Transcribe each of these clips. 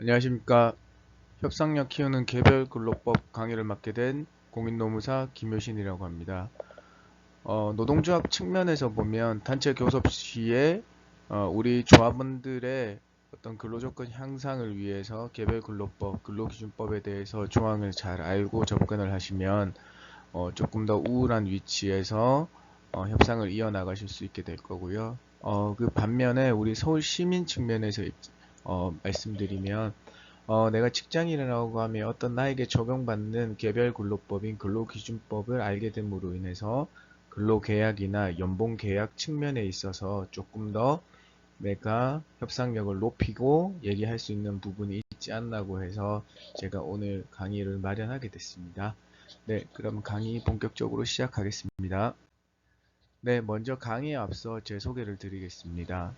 안녕하십니까. 협상력 키우는 개별 근로법 강의를 맡게 된 공인노무사 김효신이라고 합니다. 노동조합 측면에서 보면 단체 교섭 시에 우리 조합원들의 어떤 근로조건 향상을 위해서 개별 근로법, 근로기준법에 대해서 조항을 잘 알고 접근을 하시면 조금 더 우월한 위치에서 협상을 이어나가실 수 있게 될 거고요. 그 반면에 우리 서울 시민 측면에서 말씀드리면 내가 직장인이라고 하면 어떤 나에게 적용받는 개별 근로법인 근로기준법을 알게 됨으로 인해서 근로계약이나 연봉계약 측면에 있어서 조금 더 내가 협상력을 높이고 얘기할 수 있는 부분이 있지 않나고 해서 제가 오늘 강의를 마련하게 됐습니다. 네, 그럼 강의 본격적으로 시작하겠습니다. 네, 먼저 강의에 앞서 제 소개를 드리겠습니다.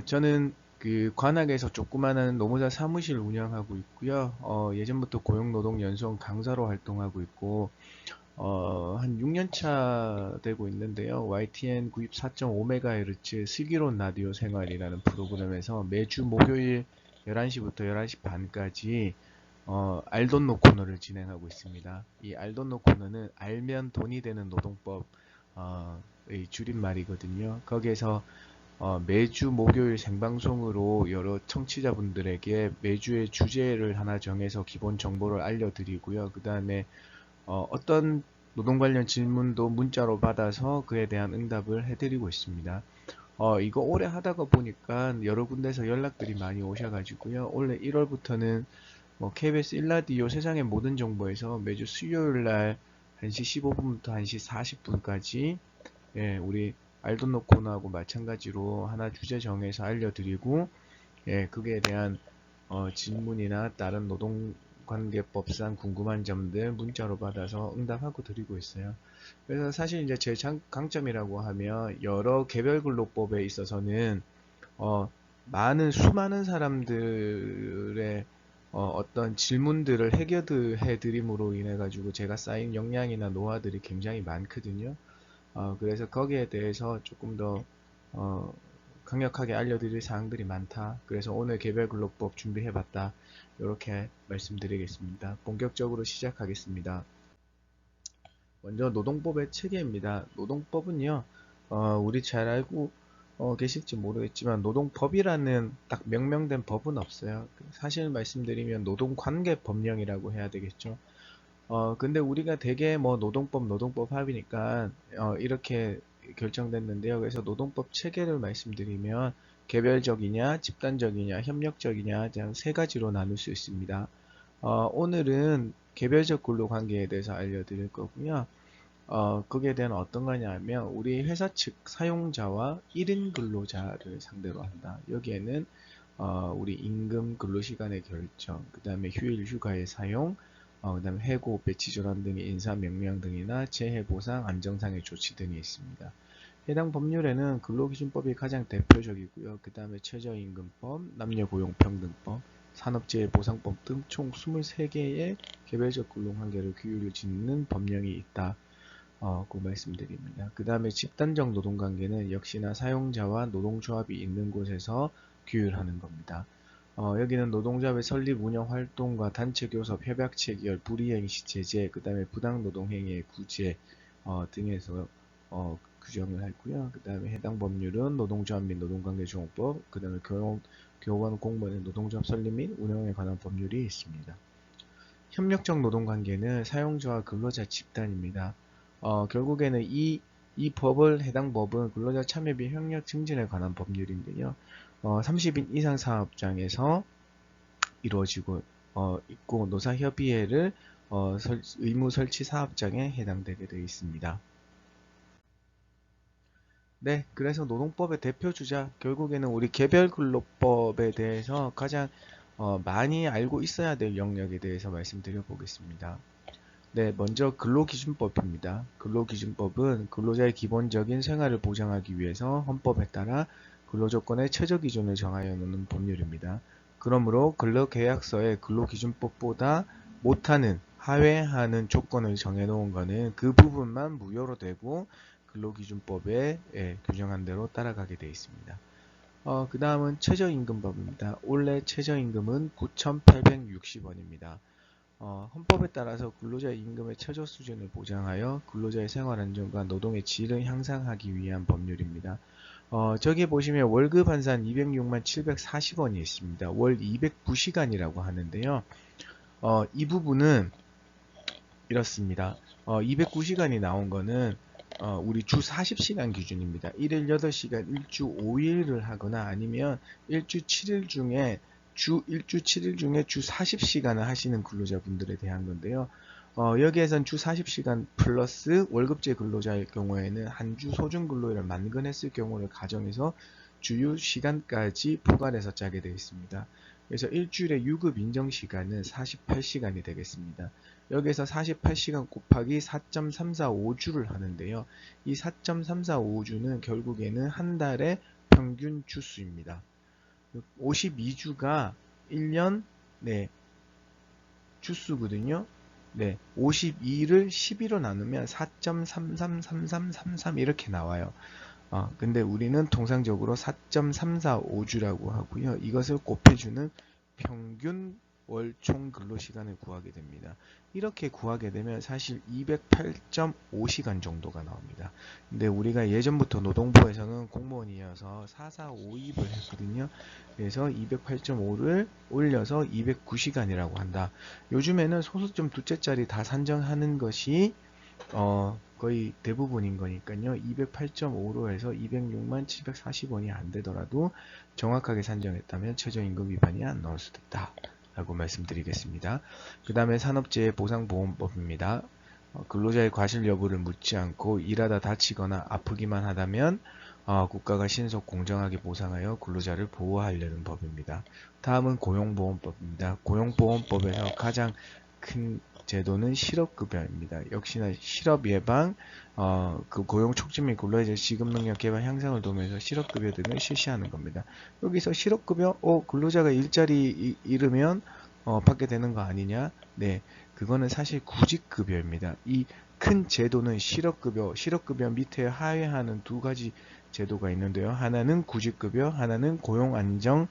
저는 그 관악에서 조그마한 노무사 사무실 운영하고 있고요. 예전부터 고용노동연수원 강사로 활동하고 있고, 한 6년 차 되고 있는데요. YTN 94.5MHz 슬기로운 라디오 생활이라는 프로그램에서 매주 목요일 11시부터 11시 반까지 알돈노 코너를 진행하고 있습니다. 이 알돈노 코너는 알면 돈이 되는 노동법 의 줄임말이거든요. 거기에서 매주 목요일 생방송으로 여러 청취자분들에게 매주의 주제를 하나 정해서 기본 정보를 알려드리고요. 그 다음에 어떤 노동 관련 질문도 문자로 받아서 그에 대한 응답을 해드리고 있습니다. 이거 오래 하다가 보니까 여러 군데서 연락들이 많이 오셔가지고요. 올해 1월부터는 KBS 1라디오 세상의 모든 정보에서 매주 수요일 날 1시 15분부터 1시 40분까지 우리 알돈노 코너하고 마찬가지로 하나 주제 정해서 알려드리고 그에 대한 질문이나 다른 노동관계법상 궁금한 점들 문자로 받아서 응답하고 드리고 있어요. 그래서 사실 이제 제 강점이라고 하면 여러 개별 근로법에 있어서는 많은 수많은 사람들의 어떤 질문들을 해결해 드림으로 인해 가지고 제가 쌓인 역량이나 노하들이 굉장히 많거든요. 그래서 거기에 대해서 조금 더 어, 강력하게 알려드릴 사항들이 많다. 그래서 오늘 개별 근로법 준비해봤다. 이렇게 말씀드리겠습니다. 본격적으로 시작하겠습니다. 먼저 노동법의 체계입니다. 노동법은요, 우리 잘 알고 계실지 모르겠지만 노동법이라는 딱 명명된 법은 없어요. 사실 말씀드리면 노동관계법령이라고 해야 되겠죠. 근데 우리가 되게 뭐 노동법 합의니까 이렇게 결정됐는데요. 그래서 노동법 체계를 말씀드리면 개별적이냐, 집단적이냐, 협력적이냐, 그냥 세 가지로 나눌 수 있습니다. 오늘은 개별적 근로관계에 대해서 알려드릴 거고요. 거기에 대한 어떤 거냐면 우리 회사 측 사용자와 1인 근로자를 상대로 한다. 여기에는 우리 임금 근로시간의 결정, 그 다음에 휴일 휴가의 사용, 그 다음에 해고, 배치 전환 등의 인사 명령 등이나 재해 보상, 안정상의 조치 등이 있습니다. 해당 법률에는 근로기준법이 가장 대표적이고요. 그 다음에 최저임금법, 남녀고용평등법, 산업재해보상법 등 총 23개의 개별적 근로관계를 규율을 짓는 법령이 있다. 고 말씀드립니다. 그 다음에 집단적 노동관계는 역시나 사용자와 노동조합이 있는 곳에서 규율하는 겁니다. 여기는 노동조합의 설립, 운영, 활동과 단체 교섭, 협약 체결, 불이행 시 제재, 그 다음에 부당노동행위의 구제 등에서 규정을 했고요. 그 다음에 해당 법률은 노동조합 및 노동관계조항법, 그 다음에 교원 공무원의 노동조합 설립 및 운영에 관한 법률이 있습니다. 협력적 노동관계는 사용자와 근로자 집단입니다. 결국에는 이 법을 해당 법은 근로자 참여 및 협력 증진에 관한 법률인데요. 30인 이상 사업장에서 이루어지고 있고 노사협의회를 의무 설치 사업장에 해당되게 되어 있습니다. 네, 그래서 노동법의 대표 주자 결국에는 우리 개별근로법에 대해서 가장 많이 알고 있어야 될 영역에 대해서 말씀드려 보겠습니다. 네, 먼저 근로기준법입니다. 근로기준법은 근로자의 기본적인 생활을 보장하기 위해서 헌법에 따라 근로조건의 최저기준을 정하여 놓는 법률입니다. 그러므로 근로계약서에 근로기준법보다 못하는, 하회하는 조건을 정해놓은 것은 그 부분만 무효로 되고 근로기준법에 규정한 대로 따라가게 되어 있습니다. 그 다음은 최저임금법입니다. 올해 최저임금은 9,860원입니다. 헌법에 따라서 근로자의 임금의 최저 수준을 보장하여 근로자의 생활 안정과 노동의 질을 향상하기 위한 법률입니다. 저기 보시면 월급 환산 206만 740원이 있습니다. 월 209시간이라고 하는데요. 이 부분은 이렇습니다. 209시간이 나온 거는 우리 주 40시간 기준입니다. 1일 8시간, 일주 5일을 하거나 아니면 일주 7일 중에 일주 7일 중에 주 40시간을 하시는 근로자분들에 대한 건데요. 여기에선 주 40시간 플러스 월급제 근로자일 경우에는 한 주 소중 근로일을 만근했을 경우를 가정해서 주휴 시간까지 포괄해서 짜게 되어 있습니다. 그래서 일주일의 유급 인정 시간은 48시간이 되겠습니다. 여기서 48시간 곱하기 4.345주를 하는데요. 이 4.345주는 결국에는 한 달의 평균 주수입니다. 52주가 1년 주수거든요. 52를 12로 나누면 4.333333 이렇게 나와요. 근데 우리는 통상적으로 4.345주라고 하고요. 이것을 곱해주는 평균 월 총 근로시간을 구하게 됩니다. 이렇게 구하게 되면 사실 208.5시간 정도가 나옵니다. 근데 우리가 예전부터 노동부에서는 공무원이어서 4452를 했거든요. 그래서 208.5를 올려서 209시간이라고 한다. 요즘에는 소수점 두째 자리 다 산정하는 것이 거의 대부분인 거니까요. 208.5로 해서 206만 740원이 안 되더라도 정확하게 산정했다면 최저임금 위반이 안 나올 수도 있다 라고 말씀드리겠습니다. 그 다음에 산업재해보상보험법입니다. 근로자의 과실 여부를 묻지 않고 일하다 다치거나 아프기만 하다면 국가가 신속 공정하게 보상하여 근로자를 보호하려는 법입니다. 다음은 고용보험법입니다. 고용보험법에서 가장 큰 제도는 실업급여입니다. 역시나 실업 예방, 그 고용 촉진 및 근로자의 지급 능력 개발 향상을 도모해서 실업급여 등을 실시하는 겁니다. 여기서 실업급여, 근로자가 일자리 잃으면 받게 되는 거 아니냐? 네, 그거는 사실 구직급여입니다. 이 큰 제도는 실업급여 밑에 하회하는 두 가지 제도가 있는데요. 하나는 구직급여, 하나는 고용안정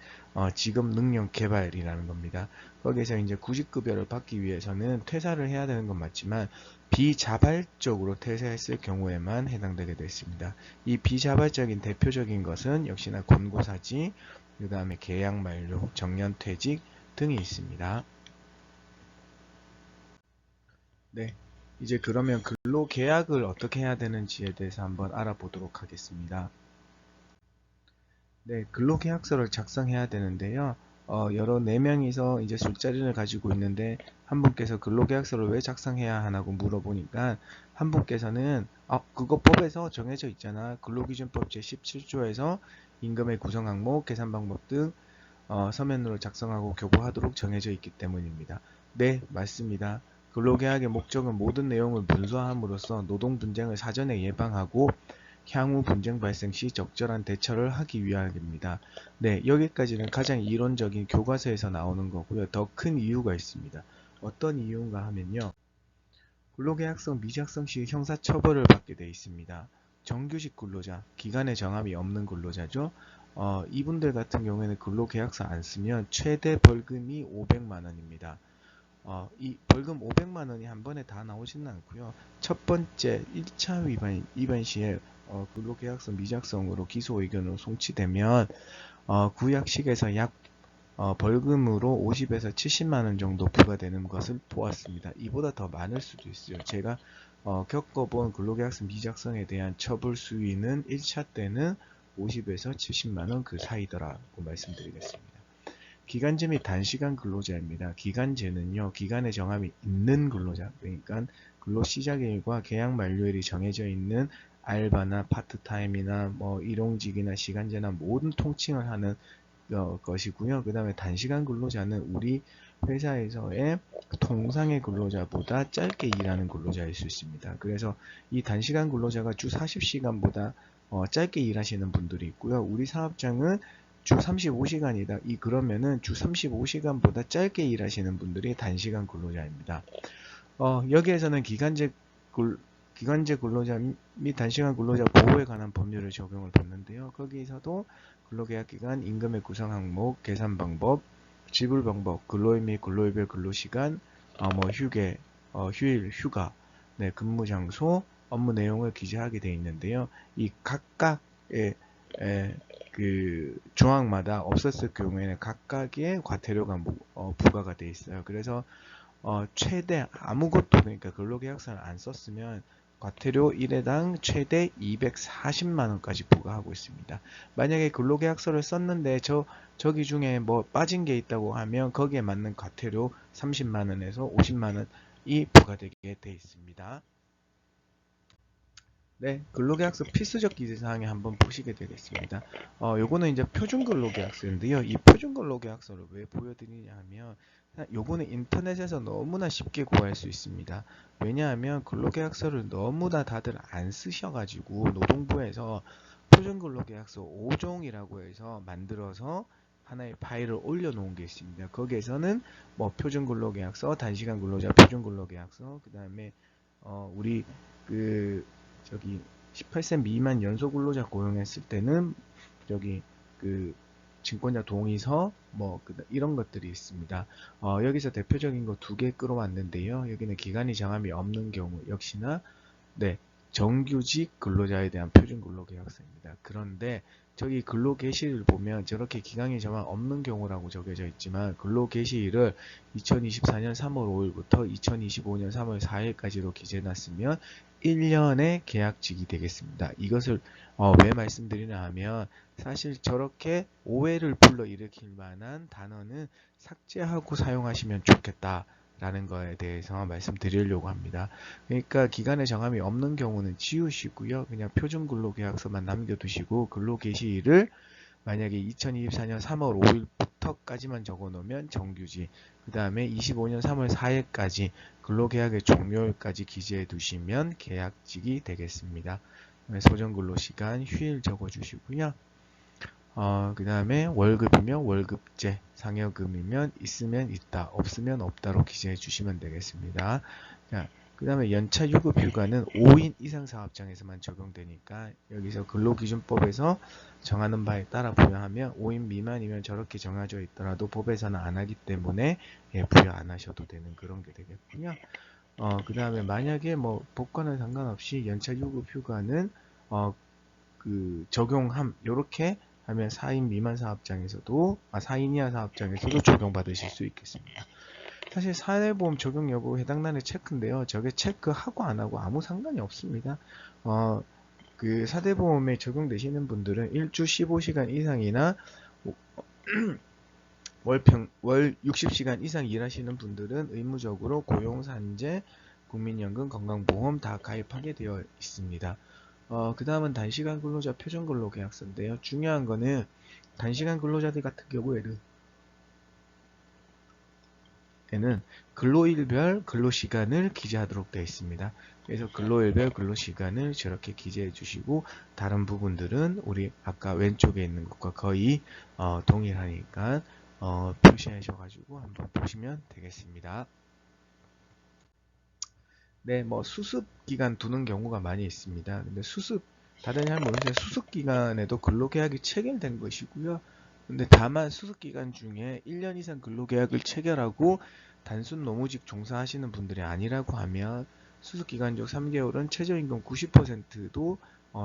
지급 능력 개발이라는 겁니다. 거기서 이제 구직급여를 받기 위해서는 퇴사를 해야 되는 건 맞지만 비자발적으로 퇴사했을 경우에만 해당되게 되어 있습니다. 이 비자발적인 대표적인 것은 역시나 권고사지, 그 다음에 계약 만료, 정년퇴직 등이 있습니다. 네, 이제 그러면 근로계약을 어떻게 해야 되는지에 대해서 한번 알아보도록 하겠습니다. 네, 근로계약서를 작성해야 되는데요. 여러 4명이서 이제 술자리를 가지고 있는데 한 분께서 근로계약서를 왜 작성해야 하냐고 물어보니까 한 분께서는 그거 법에서 정해져 있잖아. 근로기준법 제17조에서 임금의 구성 항목, 계산 방법 등 서면으로 작성하고 교부하도록 정해져 있기 때문입니다. 네, 맞습니다. 근로계약의 목적은 모든 내용을 문서함으로써 노동 분쟁을 사전에 예방하고 향후 분쟁 발생 시 적절한 대처를 하기 위함입니다. 네, 여기까지는 가장 이론적인 교과서에서 나오는 거고요. 더 큰 이유가 있습니다. 어떤 이유인가 하면요. 근로계약서 미작성 시 형사처벌을 받게 되어 있습니다. 정규직 근로자, 기간의 정함이 없는 근로자죠. 이분들 같은 경우에는 근로계약서 안 쓰면 최대 벌금이 500만원입니다. 이 벌금 500만원이 한 번에 다 나오지는 않고요. 첫 번째 1차 위반 시에 근로계약서 미작성으로 기소 의견으로 송치되면 구약식에서 약 벌금으로 50에서 70만원 정도 부과되는 것을 보았습니다. 이보다 더 많을 수도 있어요. 제가 겪어본 근로계약서 미작성에 대한 처벌 수위는 1차 때는 50에서 70만원 그 사이더라고 말씀드리겠습니다. 기간제 및 단시간 근로자입니다. 기간제는요, 기간의 정함이 있는 근로자, 그러니까 근로 시작일과 계약 만료일이 정해져 있는 알바나 파트타임이나 뭐 일용직이나 시간제나 모든 통칭을 하는 것이고요. 그 다음에 단시간 근로자는 우리 회사에서의 통상의 근로자보다 짧게 일하는 근로자일 수 있습니다. 그래서 이 단시간 근로자가 주 40시간보다 짧게 일하시는 분들이 있고요. 우리 사업장은 주 35시간이다. 그러면은 주 35시간보다 짧게 일하시는 분들이 단시간 근로자입니다. 여기에서는 기간제 근로자 및 단시간 근로자 보호에 관한 법률을 적용을 받는데요. 거기에서도 근로계약 기간, 임금의 구성 항목, 계산 방법, 지불 방법, 근로일 및 근로일별 근로시간, 뭐 휴게, 휴일, 휴가, 네, 근무 장소, 업무 내용을 기재하게 되어 있는데요. 이 각각의 그 조항마다 없었을 경우에는 각각의 과태료가 부과가 되어 있어요. 그래서 최대 아무것도 그러니까 근로계약서를 안 썼으면 과태료 1회당 최대 240만 원까지 부과하고 있습니다. 만약에 근로계약서를 썼는데 저기 중에 뭐 빠진 게 있다고 하면 거기에 맞는 과태료 30만 원에서 50만 원이 부과되게 되어 있습니다. 네, 근로계약서 필수적 기재사항에 한번 보시게 되겠습니다. 요거는 이제 표준 근로계약서인데요. 이 표준 근로계약서를 왜 보여드리냐 하면, 요거는 인터넷에서 너무나 쉽게 구할 수 있습니다. 왜냐하면 근로계약서를 너무나 다들 안 쓰셔가지고, 노동부에서 표준 근로계약서 5종이라고 해서 만들어서 하나의 파일을 올려놓은 게 있습니다. 거기에서는 뭐 표준 근로계약서, 단시간 근로자 표준 근로계약서, 그 다음에 우리 그 저기 18세 미만 연소 근로자 고용했을 때는 저기 그 증권자 동의서 뭐 이런 것들이 있습니다. 여기서 대표적인 거 두 개 끌어왔는데요. 여기는 기간이 정함이 없는 경우 역시나 네, 정규직 근로자에 대한 표준 근로계약서입니다. 그런데 저기 근로개시를 보면 저렇게 기간이 정한 없는 경우라고 적혀져 있지만 근로개시일을 2024년 3월 5일부터 2025년 3월 4일까지로 기재해놨으면 1년의 계약직이 되겠습니다. 이것을 왜 말씀드리냐 하면 사실 저렇게 오해를 불러일으킬 만한 단어는 삭제하고 사용하시면 좋겠다. 라는 거에 대해서 말씀드리려고 합니다. 그러니까 기간의 정함이 없는 경우는 지우시고요. 그냥 표준 근로계약서만 남겨두시고 근로개시일을 만약에 2024년 3월 5일부터까지만 적어놓으면 정규직, 그 다음에 25년 3월 4일까지 근로계약의 종료일까지 기재해 두시면 계약직이 되겠습니다. 소정근로시간, 휴일 적어주시고요. 그 다음에 월급이면 월급제, 상여금이면 있으면 있다, 없으면 없다로 기재해 주시면 되겠습니다. 그 다음에 연차 유급 휴가는 5인 이상 사업장에서만 적용되니까 여기서 근로기준법에서 정하는 바에 따라 부여하면 5인 미만이면 저렇게 정해져 있더라도 법에서는 안 하기 때문에 부여 안 하셔도 되는 그런 게 되겠고요. 그 다음에 만약에 뭐 복권은 상관없이 연차 유급 휴가는 그 적용함 요렇게 하면 4인 미만 사업장에서도 4인 이하 사업장에서도 적용받으실 수 있겠습니다. 사실 사회보험 적용 여부 해당 난의 체크인데요. 저게 체크하고 안 하고 아무 상관이 없습니다. 그 사대보험에 적용되시는 분들은 일주 15시간 이상이나 월 60시간 이상 일하시는 분들은 의무적으로 고용산재, 국민연금, 건강보험 다 가입하게 되어 있습니다. 그 다음은 단시간 근로자 표준근로계약서인데요. 중요한 거는 단시간 근로자들 같은 경우에는 근로일별 근로시간을 기재하도록 되어 있습니다. 그래서 근로일별 근로시간을 저렇게 기재해 주시고 다른 부분들은 우리 아까 왼쪽에 있는 것과 거의 동일하니까 표시하셔가지고 한번 보시면 되겠습니다. 네, 뭐 수습 기간 두는 경우가 많이 있습니다. 근데 다른 잘 모르겠어요. 수습 기간에도 근로계약이 체결된 것이고요. 근데 다만 수습 기간 중에 1년 이상 근로계약을 체결하고 단순 노무직 종사하시는 분들이 아니라고 하면 수습 기간 중 3개월은 최저임금 90%도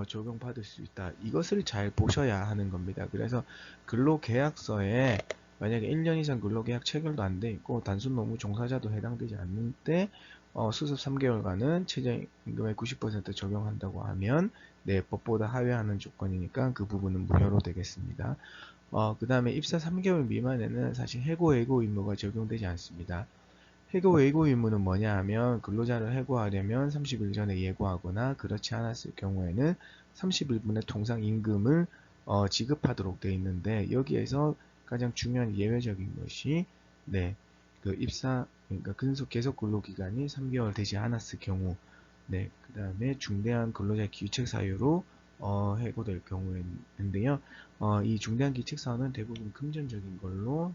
적용받을 수 있다. 이것을 잘 보셔야 하는 겁니다. 그래서 근로계약서에 만약에 1년 이상 근로계약 체결도 안 돼 있고 단순 노무 종사자도 해당되지 않는데 수습 3개월간은 최저임금의 90% 적용한다고 하면 네, 법보다 하회하는 조건이니까 그 부분은 무효로 되겠습니다. 그 다음에 입사 3개월 미만에는 사실 해고 예고 의무가 적용되지 않습니다. 해고 예고 의무는 뭐냐 하면 근로자를 해고하려면 30일 전에 예고하거나 그렇지 않았을 경우에는 31분의 통상 임금을 지급하도록 되어 있는데 여기에서 가장 중요한 예외적인 것이 네, 그 입사 그러니까 근속 계속 근로 기간이 3개월 되지 않았을 경우 네, 그 다음에 중대한 근로자 기책 사유로 해고될 경우인데요. 이 중대한 기책 사유는 대부분 금전적인 걸로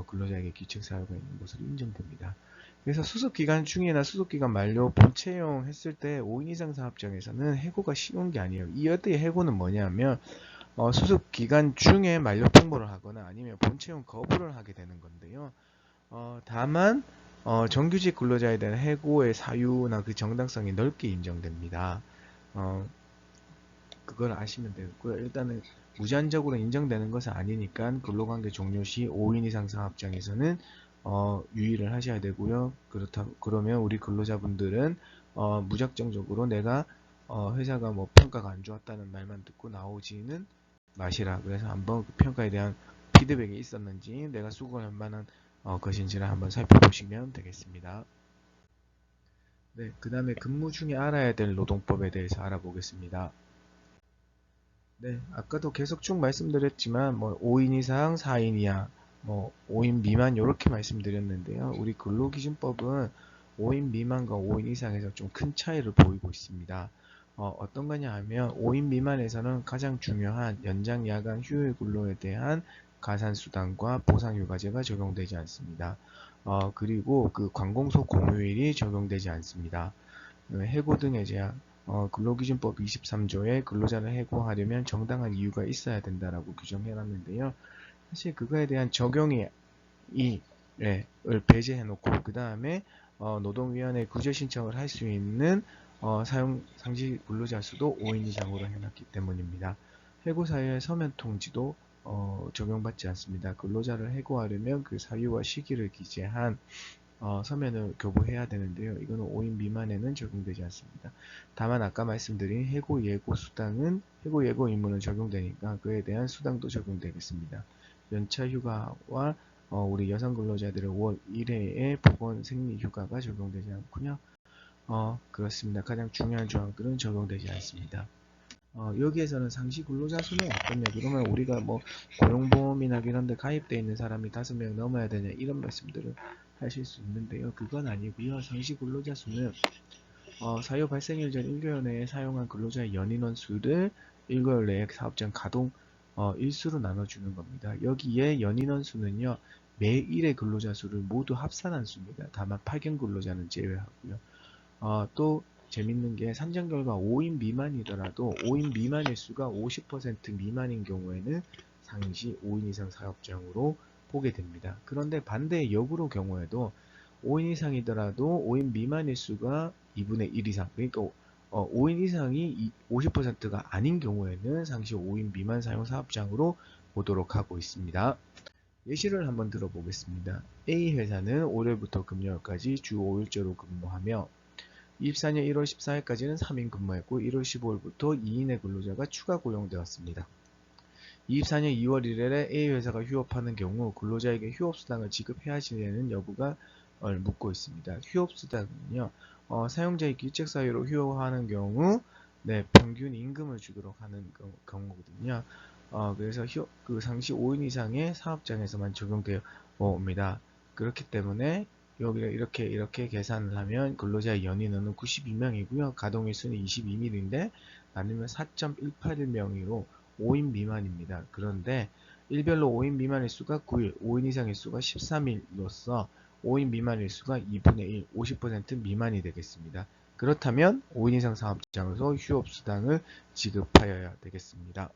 근로자에게 기책 사유가 있는 것으로 인정됩니다. 그래서 수습기간 중이나 수습기간 만료 본채용 했을 때 5인 이상 사업장에서는 해고가 쉬운 게 아니에요. 이 여대의 해고는 뭐냐면 수습 기간 중에 만료 통보를 하거나 아니면 본채용 거부를 하게 되는 건데요. 다만 정규직 근로자에 대한 해고의 사유나 그 정당성이 넓게 인정됩니다. 어, 그걸 아시면 되고요. 일단은 무제한적으로 인정되는 것은 아니니까 근로관계 종료 시 5인 이상 사업장에서는 유의를 하셔야 되고요. 그러면 우리 근로자분들은 무작정적으로 내가 회사가 뭐 평가가 안 좋았다는 말만 듣고 나오지는 마시라. 그래서 한번 그 평가에 대한 피드백이 있었는지 내가 수긍할 만한 것인지를 한번 살펴보시면 되겠습니다. 네, 그 다음에 근무 중에 알아야 될 노동법에 대해서 알아보겠습니다. 네, 아까도 계속 쭉 말씀드렸지만 뭐 5인 이상, 4인 이하, 뭐 5인 미만 이렇게 말씀드렸는데요. 우리 근로기준법은 5인 미만과 5인 이상에서 좀 큰 차이를 보이고 있습니다. 어떤 거냐 하면 5인 미만에서는 가장 중요한 연장 야간 휴일 근로에 대한 가산수당과 보상휴가제가 적용되지 않습니다. 그리고 그 관공서 공휴일이 적용되지 않습니다. 해고 등의 제한, 근로기준법 23조에 근로자를 해고하려면 정당한 이유가 있어야 된다라고 규정해놨는데요. 사실 그거에 대한 적용이 을 배제해놓고 그 다음에 노동위원회 구제 신청을 할 수 있는 사용 상시 근로자 수도 5인 이상으로 해놨기 때문입니다. 해고 사유의 서면 통지도 적용받지 않습니다. 근로자를 해고하려면 그 사유와 시기를 기재한 서면을 교부해야 되는데요. 이거는 5인 미만에는 적용되지 않습니다. 다만 아까 말씀드린 해고 예고 수당은 해고 예고 의무는 적용되니까 그에 대한 수당도 적용되겠습니다. 연차 휴가와 우리 여성 근로자들의 월 1회의 보건 생리 휴가가 적용되지 않고요. 그렇습니다. 가장 중요한 조항들은 적용되지 않습니다. 여기에서는 상시 근로자 수는 어떠냐? 그러면 우리가 뭐 고용보험이나 이런 데 가입되어 있는 사람이 5명 넘어야 되냐? 이런 말씀들을 하실 수 있는데요. 그건 아니고요. 상시 근로자 수는 사유 발생일 전 1개월 내에 사용한 근로자의 연인원 수를 1개월 내에 사업장 가동 일수로 나눠주는 겁니다. 여기에 연인원 수는요. 매일의 근로자 수를 모두 합산한 수입니다. 다만 파견 근로자는 제외하고요. 또 재밌는 게 산정 결과 5인 미만이더라도 5인 미만일 수가 50% 미만인 경우에는 상시 5인 이상 사업장으로 보게 됩니다. 그런데 반대의 역으로 경우에도 5인 이상이더라도 5인 미만일 수가 2분의 1 이상, 그러니까 5인 이상이 50%가 아닌 경우에는 상시 5인 미만 사용 사업장으로 보도록 하고 있습니다. 예시를 한번 들어보겠습니다. A 회사는 월요일부터 금요일까지 주 5일제로 근무하며 24년 1월 14일까지는 3인 근무했고 1월 15일부터 2인의 근로자가 추가 고용되었습니다. 24년 2월 1일에 A회사가 휴업하는 경우 근로자에게 휴업수당을 지급해야 하시는 여부가 묻고 있습니다. 휴업수당은요. 사용자의 규칙 사유로 휴업하는 경우 평균 임금을 주도록 하는 경우거든요. 그래서 그 상시 5인 이상의 사업장에서만 적용되어 옵니다. 그렇기 때문에 여기를 이렇게 계산을 하면 근로자의 연인원은 92명이고요. 가동일수는 22일인데 나누면 4.181명으로 5인 미만입니다. 그런데 일별로 5인 미만일 수가 9일, 5인 이상일 수가 13일로서 5인 미만일 수가 2분의 1, 50% 미만이 되겠습니다. 그렇다면 5인 이상 사업장에서 휴업수당을 지급하여야 되겠습니다.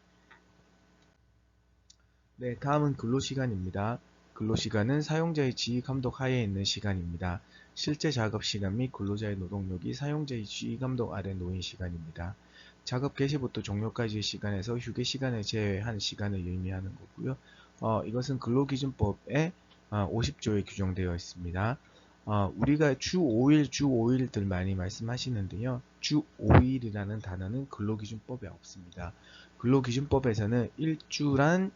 네, 다음은 근로시간입니다. 근로시간은 사용자의 지휘 감독 하에 있는 시간입니다. 실제 작업 시간 및 근로자의 노동력이 사용자의 지휘 감독 아래 놓인 시간입니다. 작업 개시부터 종료까지의 시간에서 휴게 시간을 제외한 시간을 의미하는 거고요. 이것은 근로기준법에 50조에 규정되어 있습니다. 우리가 주 5일들 많이 말씀하시는데요. 주 5일이라는 단어는 근로기준법에 없습니다. 근로기준법에서는 일주란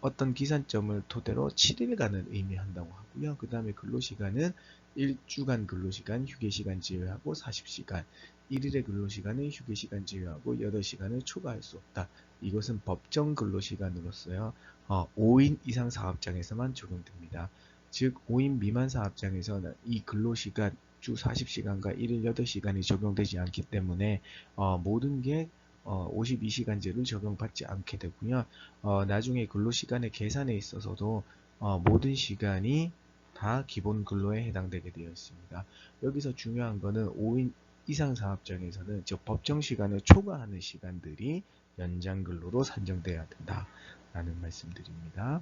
어떤 기산점을 토대로 7일간을 의미한다고 하고요. 그 다음에 근로시간은 1주간 근로시간, 휴게시간 제외하고 40시간, 1일의 근로시간은 휴게시간 제외하고 8시간을 초과할 수 없다. 이것은 법정 근로시간으로서요. 5인 이상 사업장에서만 적용됩니다. 즉 5인 미만 사업장에서는 이 근로시간 주 40시간과 1일 8시간이 적용되지 않기 때문에 모든 게 52시간제를 적용받지 않게 되고요. 나중에 근로시간의 계산에 있어서도 모든 시간이 다 기본 근로에 해당되게 되어 있습니다. 여기서 중요한 거는 5인 이상 사업장에서는 즉 법정 시간을 초과하는 시간들이 연장근로로 산정돼야 된다라는 말씀드립니다.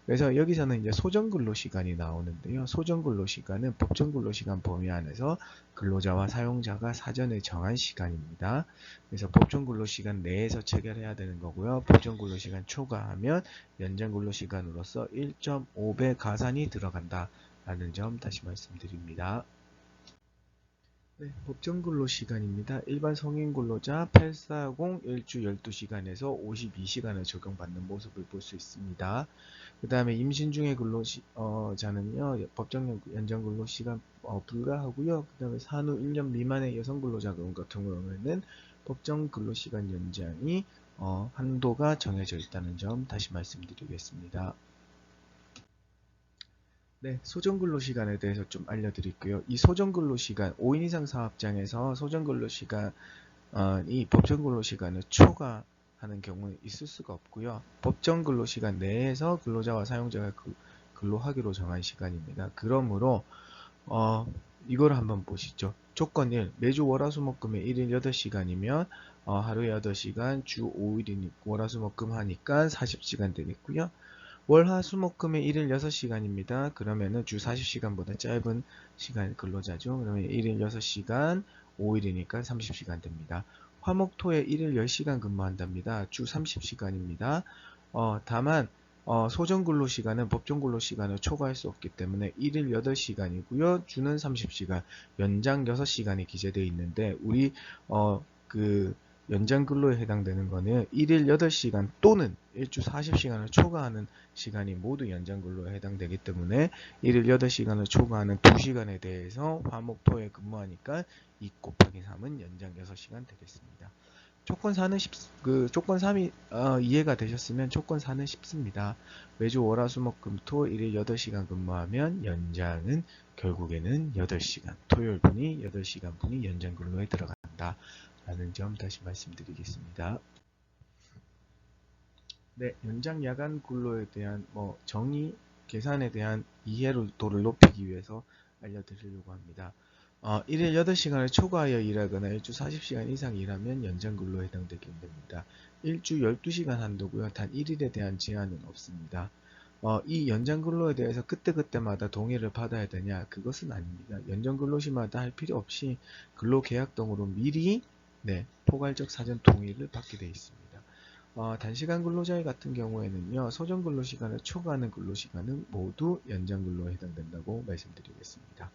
그래서 여기서는 이제 소정근로시간이 나오는데요. 소정근로시간은 법정근로시간 범위 안에서 근로자와 사용자가 사전에 정한 시간입니다. 그래서 법정근로시간 내에서 체결해야 되는 거고요. 법정근로시간 초과하면 연장근로시간으로서 1.5배 가산이 들어간다라는 점 다시 말씀드립니다. 네, 법정 근로 시간입니다. 일반 성인 근로자 840 일주 12시간에서 52시간을 적용받는 모습을 볼 수 있습니다. 그 다음에 임신 중의 근로자는요, 법정 연장 근로 시간 불가하고요. 그 다음에 산후 1년 미만의 여성 근로자 같은 경우에는 법정 근로 시간 연장이 한도가 정해져 있다는 점 다시 말씀드리겠습니다. 네, 소정근로시간에 대해서 좀 알려드릴게요. 이 소정근로시간, 5인 이상 사업장에서 소정근로시간이 법정근로시간을 초과하는 경우는 있을 수가 없고요. 법정근로시간 내에서 근로자와 사용자가 근로하기로 정한 시간입니다. 그러므로 이걸 한번 보시죠. 조건 1, 매주 월화수목금에 1일 8시간이면 하루에 8시간, 주 5일이니까 월화수목금 하니까 40시간 되겠고요. 월화수목금의 1일 6시간입니다. 그러면은 주 40시간보다 짧은 시간 근로자죠. 그러면 1일 6시간, 5일이니까 30시간 됩니다. 화목토에 1일 10시간 근무한답니다. 주 30시간입니다. 다만 소정근로시간은 법정근로시간을 초과할 수 없기 때문에 1일 8시간이고요. 주는 30시간, 연장 6시간이 기재되어 있는데 우리 그 연장 근로에 해당되는 거는 1일 8시간 또는 일주 40시간을 초과하는 시간이 모두 연장 근로에 해당되기 때문에 1일 8시간을 초과하는 2시간에 대해서 화목토에 근무하니까 2 곱하기 3은 연장 6시간 되겠습니다. 조건 4는 조건 3이 이해가 되셨으면 조건 4는 쉽습니다. 매주 월화수목금토 1일 8시간 근무하면 연장은 결국에는 8시간, 토요일분이 8시간 분이 연장 근로에 들어간다. 라는 점 다시 말씀드리겠습니다. 네, 연장 야간 근로에 대한 정의, 계산에 대한 이해도를 높이기 위해서 알려드리려고 합니다. 1일 8시간을 초과하여 일하거나 일주 40시간 이상 일하면 연장 근로에 해당되게 됩니다. 일주 12시간 한도고요. 단 1일에 대한 제한은 없습니다. 이 연장 근로에 대해서 그때그때마다 동의를 받아야 되냐? 그것은 아닙니다. 연장 근로시마다 할 필요 없이 근로계약 등으로 미리 포괄적 사전 동의를 받게 되어 있습니다. 단시간 근로자 같은 경우에는요, 소정 근로시간을 초과하는 근로시간은 모두 연장 근로에 해당된다고 말씀드리겠습니다.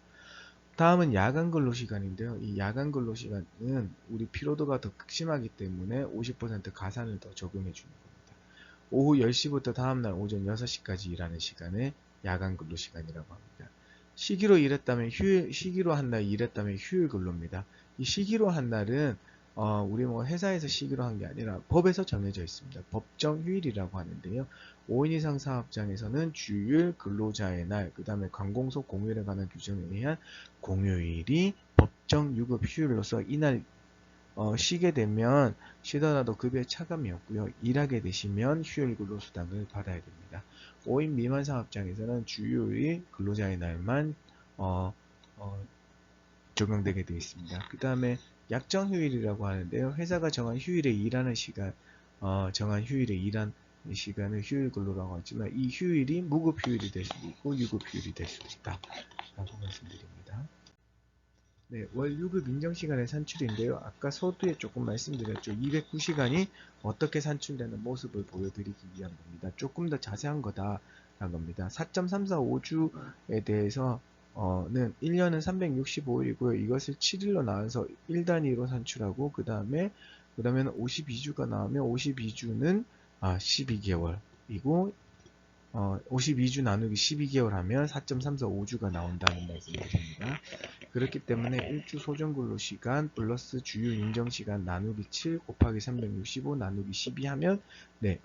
다음은 야간 근로시간인데요. 이 야간 근로시간은 우리 피로도가 더 극심하기 때문에 50% 가산을 더 적용해 주는 겁니다. 오후 10시부터 다음날 오전 6시까지 일하는 시간에 야간 근로시간이라고 합니다. 시기로 일했다면 시기로 한 날 일했다면 휴일 근로입니다. 이 시기로 한 날은 우리 회사에서 시기로 한 게 아니라 법에서 정해져 있습니다. 법정 휴일이라고 하는데요. 5인 이상 사업장에서는 주일, 근로자의 날, 그 다음에 관공서 공휴일에 관한 규정에 의한 공휴일이 법정 유급 휴일로서 이날 쉬게 되면 쉬더라도 급여에 차감이 없고요. 일하게 되시면 휴일 근로수당을 받아야 됩니다. 5인 미만 사업장에서는 주요일 근로자의 날만 적용되게 되어 있습니다. 그 다음에 약정 휴일이라고 하는데요. 회사가 정한 휴일에 일하는 시간, 정한 휴일에 일한 시간을 휴일 근로라고 하지만 이 휴일이 무급 휴일이 될 수도 있고 유급 휴일이 될 수도 있다 라고 말씀드립니다. 네, 월 유급 인정시간의 산출인데요. 아까 서두에 조금 말씀드렸죠. 209시간이 어떻게 산출되는 모습을 보여드리기 위한 겁니다. 조금 더 자세한 거다라는 겁니다. 4.345주에 대해서 는 1년은 365일이고요. 이것을 7일로 나눠서 1단위로 산출하고 그다음에 52주가 나오면 52주는 12개월이고 52주 나누기 12개월 하면 4.345주가 나온다는 말씀드립니다. 그렇기 때문에 일주 소정근로시간 플러스 주요 인정시간 나누기 7 곱하기 365 나누기 12 하면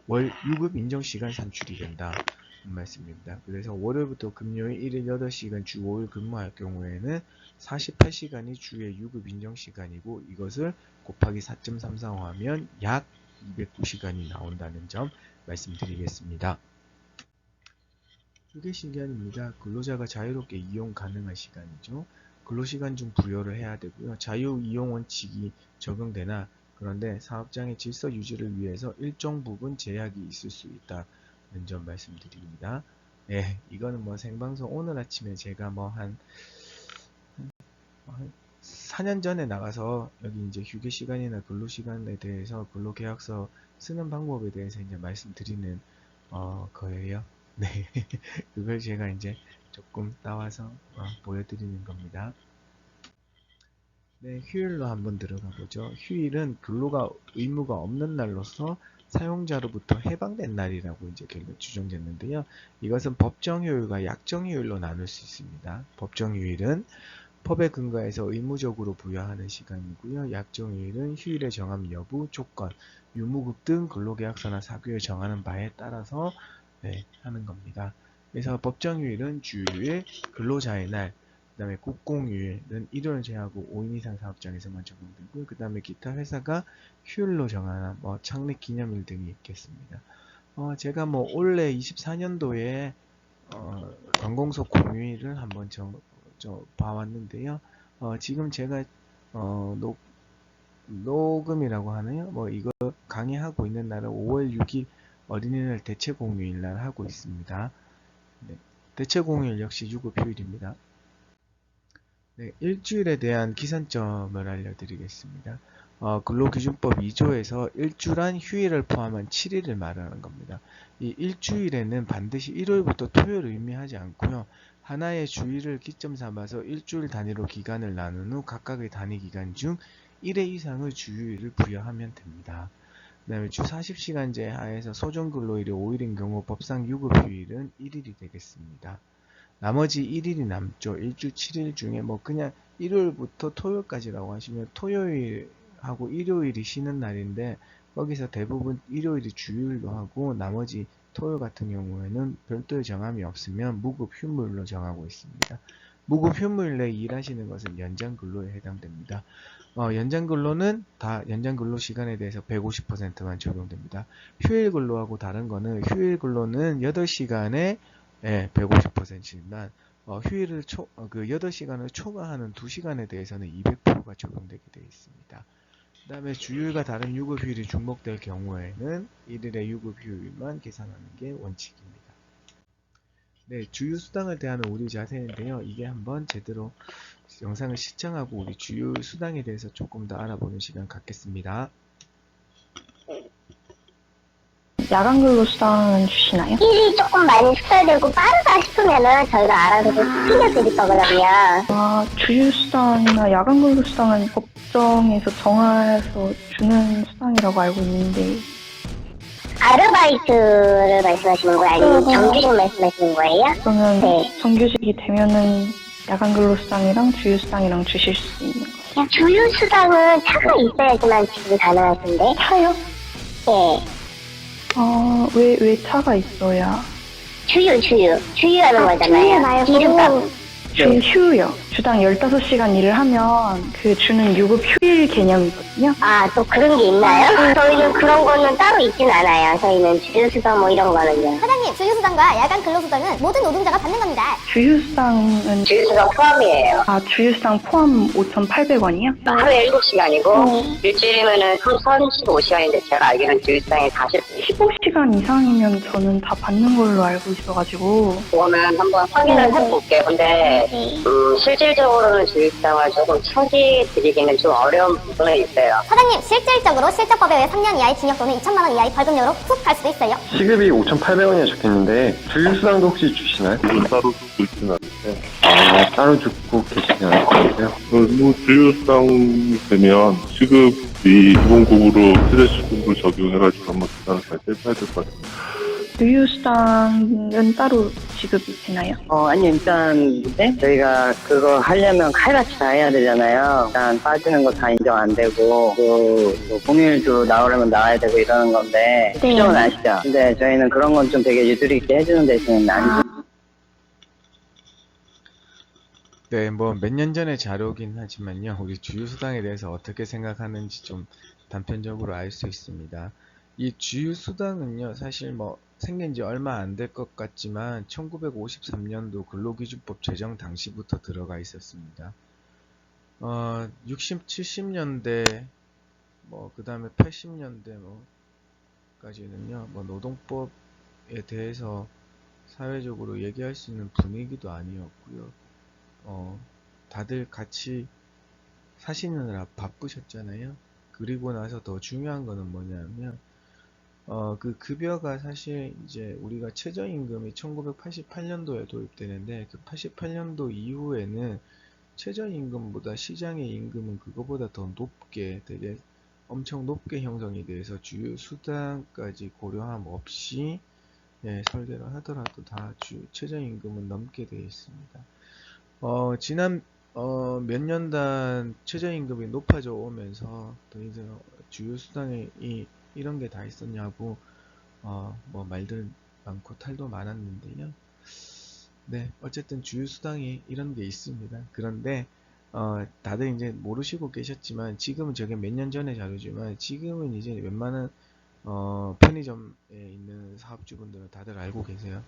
월 유급 인정시간 산출이 된다. 말씀입니다. 그래서 월요일부터 금요일 1일 8시간 주 5일 근무할 경우에는 48시간이 주의 유급 인정시간이고 이것을 곱하기 4.345 하면 약 209시간이 나온다는 점 말씀드리겠습니다. 휴게시간입니다. 근로자가 자유롭게 이용 가능한 시간이죠. 근로시간 중 부여를 해야 되고요. 자유이용 원칙이 적용되나 그런데 사업장의 질서 유지를 위해서 일정 부분 제약이 있을 수 있다는 점 말씀드립니다. 예, 이거는 뭐 생방송 오늘 아침에 제가 뭐 한 4년 전에 나가서 여기 이제 휴게 시간이나 근로 시간에 대해서 근로계약서 쓰는 방법에 대해서 이제 말씀드리는 거예요. 네, 그걸 제가 이제 조금 따와서 보여드리는 겁니다. 네, 휴일로 한번 들어가 보죠. 휴일은 근로가 의무가 없는 날로서 사용자로부터 해방된 날이라고 이제 규정됐는데요. 이것은 법정휴일과 약정휴일로 나눌 수 있습니다. 법정휴일은 법에 근거해서 의무적으로 부여하는 시간이고요. 약정휴일은 휴일의 정함 여부, 조건, 유무급 등 근로계약서나 사규에 정하는 바에 따라서 하는 겁니다. 그래서 법정휴일은 주휴일, 근로자의 날, 그 다음에 국공휴일은 일요일 제하고 5인 이상 사업장에서만 적용되고, 그 다음에 기타 회사가 휴일로 정하는 뭐 창립 기념일 등이 있겠습니다. 제가 뭐 올해 24년도에 관공서 공휴일을 한번 봐왔는데요. 지금 제가 녹음이라고 하나요? 뭐 이거 강의하고 있는 날은 5월 6일 어린이날 대체 공휴일 날 하고 있습니다. 네, 대체 공휴일 역시 유급휴일입니다. 네, 일주일에 대한 기산점을 알려드리겠습니다. 근로기준법 2조에서 일주란 휴일을 포함한 7일을 말하는 겁니다. 이 일주일에는 반드시 일요일부터 토요일을 의미하지 않고요. 하나의 주일을 기점 삼아서 일주일 단위로 기간을 나눈 후 각각의 단위 기간 중 1회 이상의 주휴일을 부여하면 됩니다. 그 다음에 주 40시간제 하에서 소정근로일이 5일인 경우 법상 유급휴일은 1일이 되겠습니다. 나머지 1일이 남죠. 일주 7일 중에 뭐 그냥 일요일부터 토요일까지라고 하시면 토요일하고 일요일이 쉬는 날인데 거기서 대부분 일요일이 주일로 하고 나머지 토요일 같은 경우에는 별도의 정함이 없으면 무급 휴무일로 정하고 있습니다. 무급 휴무일 내에 일하시는 것은 연장 근로에 해당됩니다. 연장 근로는 다 연장 근로 시간에 대해서 150%만 적용됩니다. 휴일 근로하고 다른 거는 휴일 근로는 8시간에 150%지만 휴일을 그 8시간을 초과하는 2시간에 대해서는 200%가 적용되게 되어 있습니다. 그 다음에 주휴일과 다른 유급휴일이 중복될 경우에는 1일의 유급휴일만 계산하는 게 원칙입니다. 네, 주휴수당을 대하는 우리 자세인데요. 이게 한번 제대로 영상을 시청하고 우리 주휴수당에 대해서 조금 더 알아보는 시간 갖겠습니다. 야간 근로 수당은 주시나요? 일이 조금 많이 숙달되고 빠르다 싶으면은 저희가 알아서 챙겨드릴 거거든요. 주휴 수당이나 야간 근로 수당은 법정에서 정해서 주는 수당이라고 알고 있는데 아르바이트를 말씀하시는 거예요? 아니면 정규직 말씀하시는 거예요? 그러면 네. 정규직이 되면은 야간 근로 수당이랑 주휴 수당이랑 주실 수 있는 거예요? 주휴수당은 차가 있어야지만 지급이 가능하신데. 차요? 네. 왜 차가 있어야? 주휴하는 거잖아요. 기름값. 휴요. 주당 15시간 일을 하면 그 주는 유급 휴일 개념이거든요. 또 그런 게 있나요? 저희는 그런 거는 따로 있진 않아요. 저희는 주휴수당 뭐 이런 거는요. 사장님, 주휴수당과 야간 근로수당은 모든 노동자가 받는 겁니다. 주휴수당은 주휴수당 포함이에요. 주휴수당 포함 5,800원이요? 하루에 7시간이고 일주일이면은 35시간인데 제가 알기로는 주휴수당이 15시간 이상이면 저는 다 받는 걸로 알고 있어가지고. 그거는 한번 확인을 해볼게요. 근데 실질적으로는 주휴수당을 조금 처리드리기는 좀 어려운 부분은 있어요. 사장님, 실질적으로 실적법에 의해 3년 이하의 징역 또는 2천만 원 이하의 벌금형으로 훅 갈 수도 있어요. 시급이 5,800원이나 적혀있는데 주휴수당도 혹시 주시나요? 이건 따로 듣고 있지는 않는데. 따로 듣고 계시지 않을 것 같아요. 뭐, 주휴수당 되면 시급이 기본급으로 스트레스급으로 적용해가지고 한번 계산을 잘 해봐야 될 것 같아요. 주휴수당은 따로 지급이 되나요? 아니, 일단, 네? 저희가 그거 하려면 칼같이 다 해야 되잖아요. 일단 빠지는 거 다 인정 안 되고, 공휴일도 나오려면 나와야 되고 이러는 건데, 네. 추정은 아시죠? 근데 저희는 그런 건 좀 되게 유두리 있게 해주는 대신은 아니죠. 네, 뭐 몇 년 전의 자료긴 하지만요. 우리 주휴수당에 대해서 어떻게 생각하는지 좀 단편적으로 알 수 있습니다. 이 주휴수당은요, 사실 뭐 생긴 지 얼마 안 될 것 같지만 1953년도 근로기준법 제정 당시부터 들어가 있었습니다. 60, 70년대 뭐 그 다음에 80년대 뭐까지는요, 뭐 노동법에 대해서 사회적으로 얘기할 수 있는 분위기도 아니었고요. 다들 같이 사시느라 바쁘셨잖아요. 그리고 나서 더 중요한 거는 뭐냐면, 그 급여가 사실 이제 우리가 최저임금이 1988년도에 도입되는데, 그 88년도 이후에는 최저임금보다 시장의 임금은 그거보다 더 높게, 되게 엄청 높게 형성이 돼서 주요 수당까지 고려함 없이 설계를 하더라도 다 최저임금은 넘게 되어 있습니다. 지난 몇 년간 최저임금이 높아져 오면서 더 이제 주요 수당이 이런 게 다 있었냐고 뭐 말들 많고 탈도 많았는데요. 네, 어쨌든 주요 수당이 이런 게 있습니다. 그런데 다들 이제 모르시고 계셨지만, 지금은 저게 몇 년 전의 자료지만 지금은 이제 웬만한 편의점에 있는 사업주분들은 다들 알고 계세요.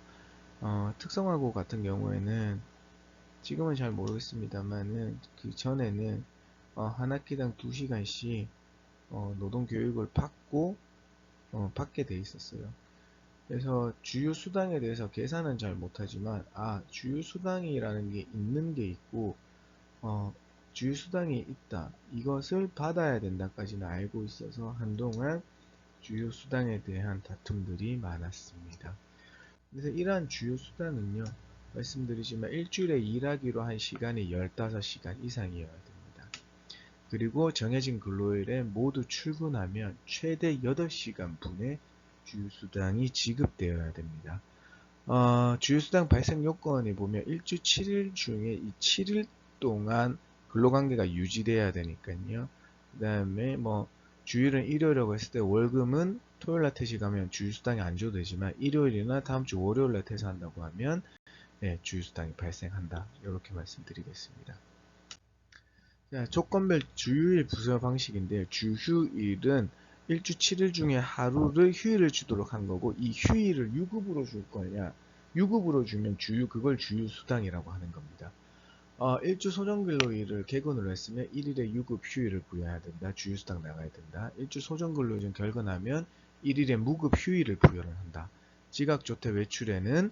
특성화고 같은 경우에는 지금은 잘 모르겠습니다만은 그 전에는 한 학기당 2시간씩 노동교육을 받게 돼 있었어요. 그래서 주요 수당에 대해서 계산은 잘 못하지만, 주요 수당이라는 게 있는 게 있고, 주요 수당이 있다, 이것을 받아야 된다까지는 알고 있어서 한동안 주요 수당에 대한 다툼들이 많았습니다. 그래서 이러한 주요 수당은요, 말씀드리지만 일주일에 일하기로 한 시간이 15시간 이상이어야 됩니다. 그리고 정해진 근로일에 모두 출근하면 최대 8시간 분의 주요수당이 지급되어야 됩니다. 주요수당 발생 요건에 보면 일주 7일 중에 이 7일 동안 근로관계가 유지돼야 되니까요. 그 다음에 뭐 주일은 일요일이라고 했을 때 월급은 토요일날 퇴직하면 주요수당이 안 줘도 되지만, 일요일이나 다음 주 월요일날 퇴사한다고 하면 주요수당이 발생한다. 이렇게 말씀드리겠습니다. 자, 조건별 주휴일 부서 방식인데요. 주휴일은 일주 7일 중에 하루를 휴일을 주도록 한 거고, 이 휴일을 유급으로 줄 거냐, 유급으로 주면 그걸 주휴수당이라고 하는 겁니다. 일주 소정근로일을 개근으로 했으면 1일의 유급 휴일을 부여해야 된다. 주휴수당 나가야 된다. 일주 소정근로일을 결근하면 1일의 무급 휴일을 부여를 한다. 지각조퇴 외출에는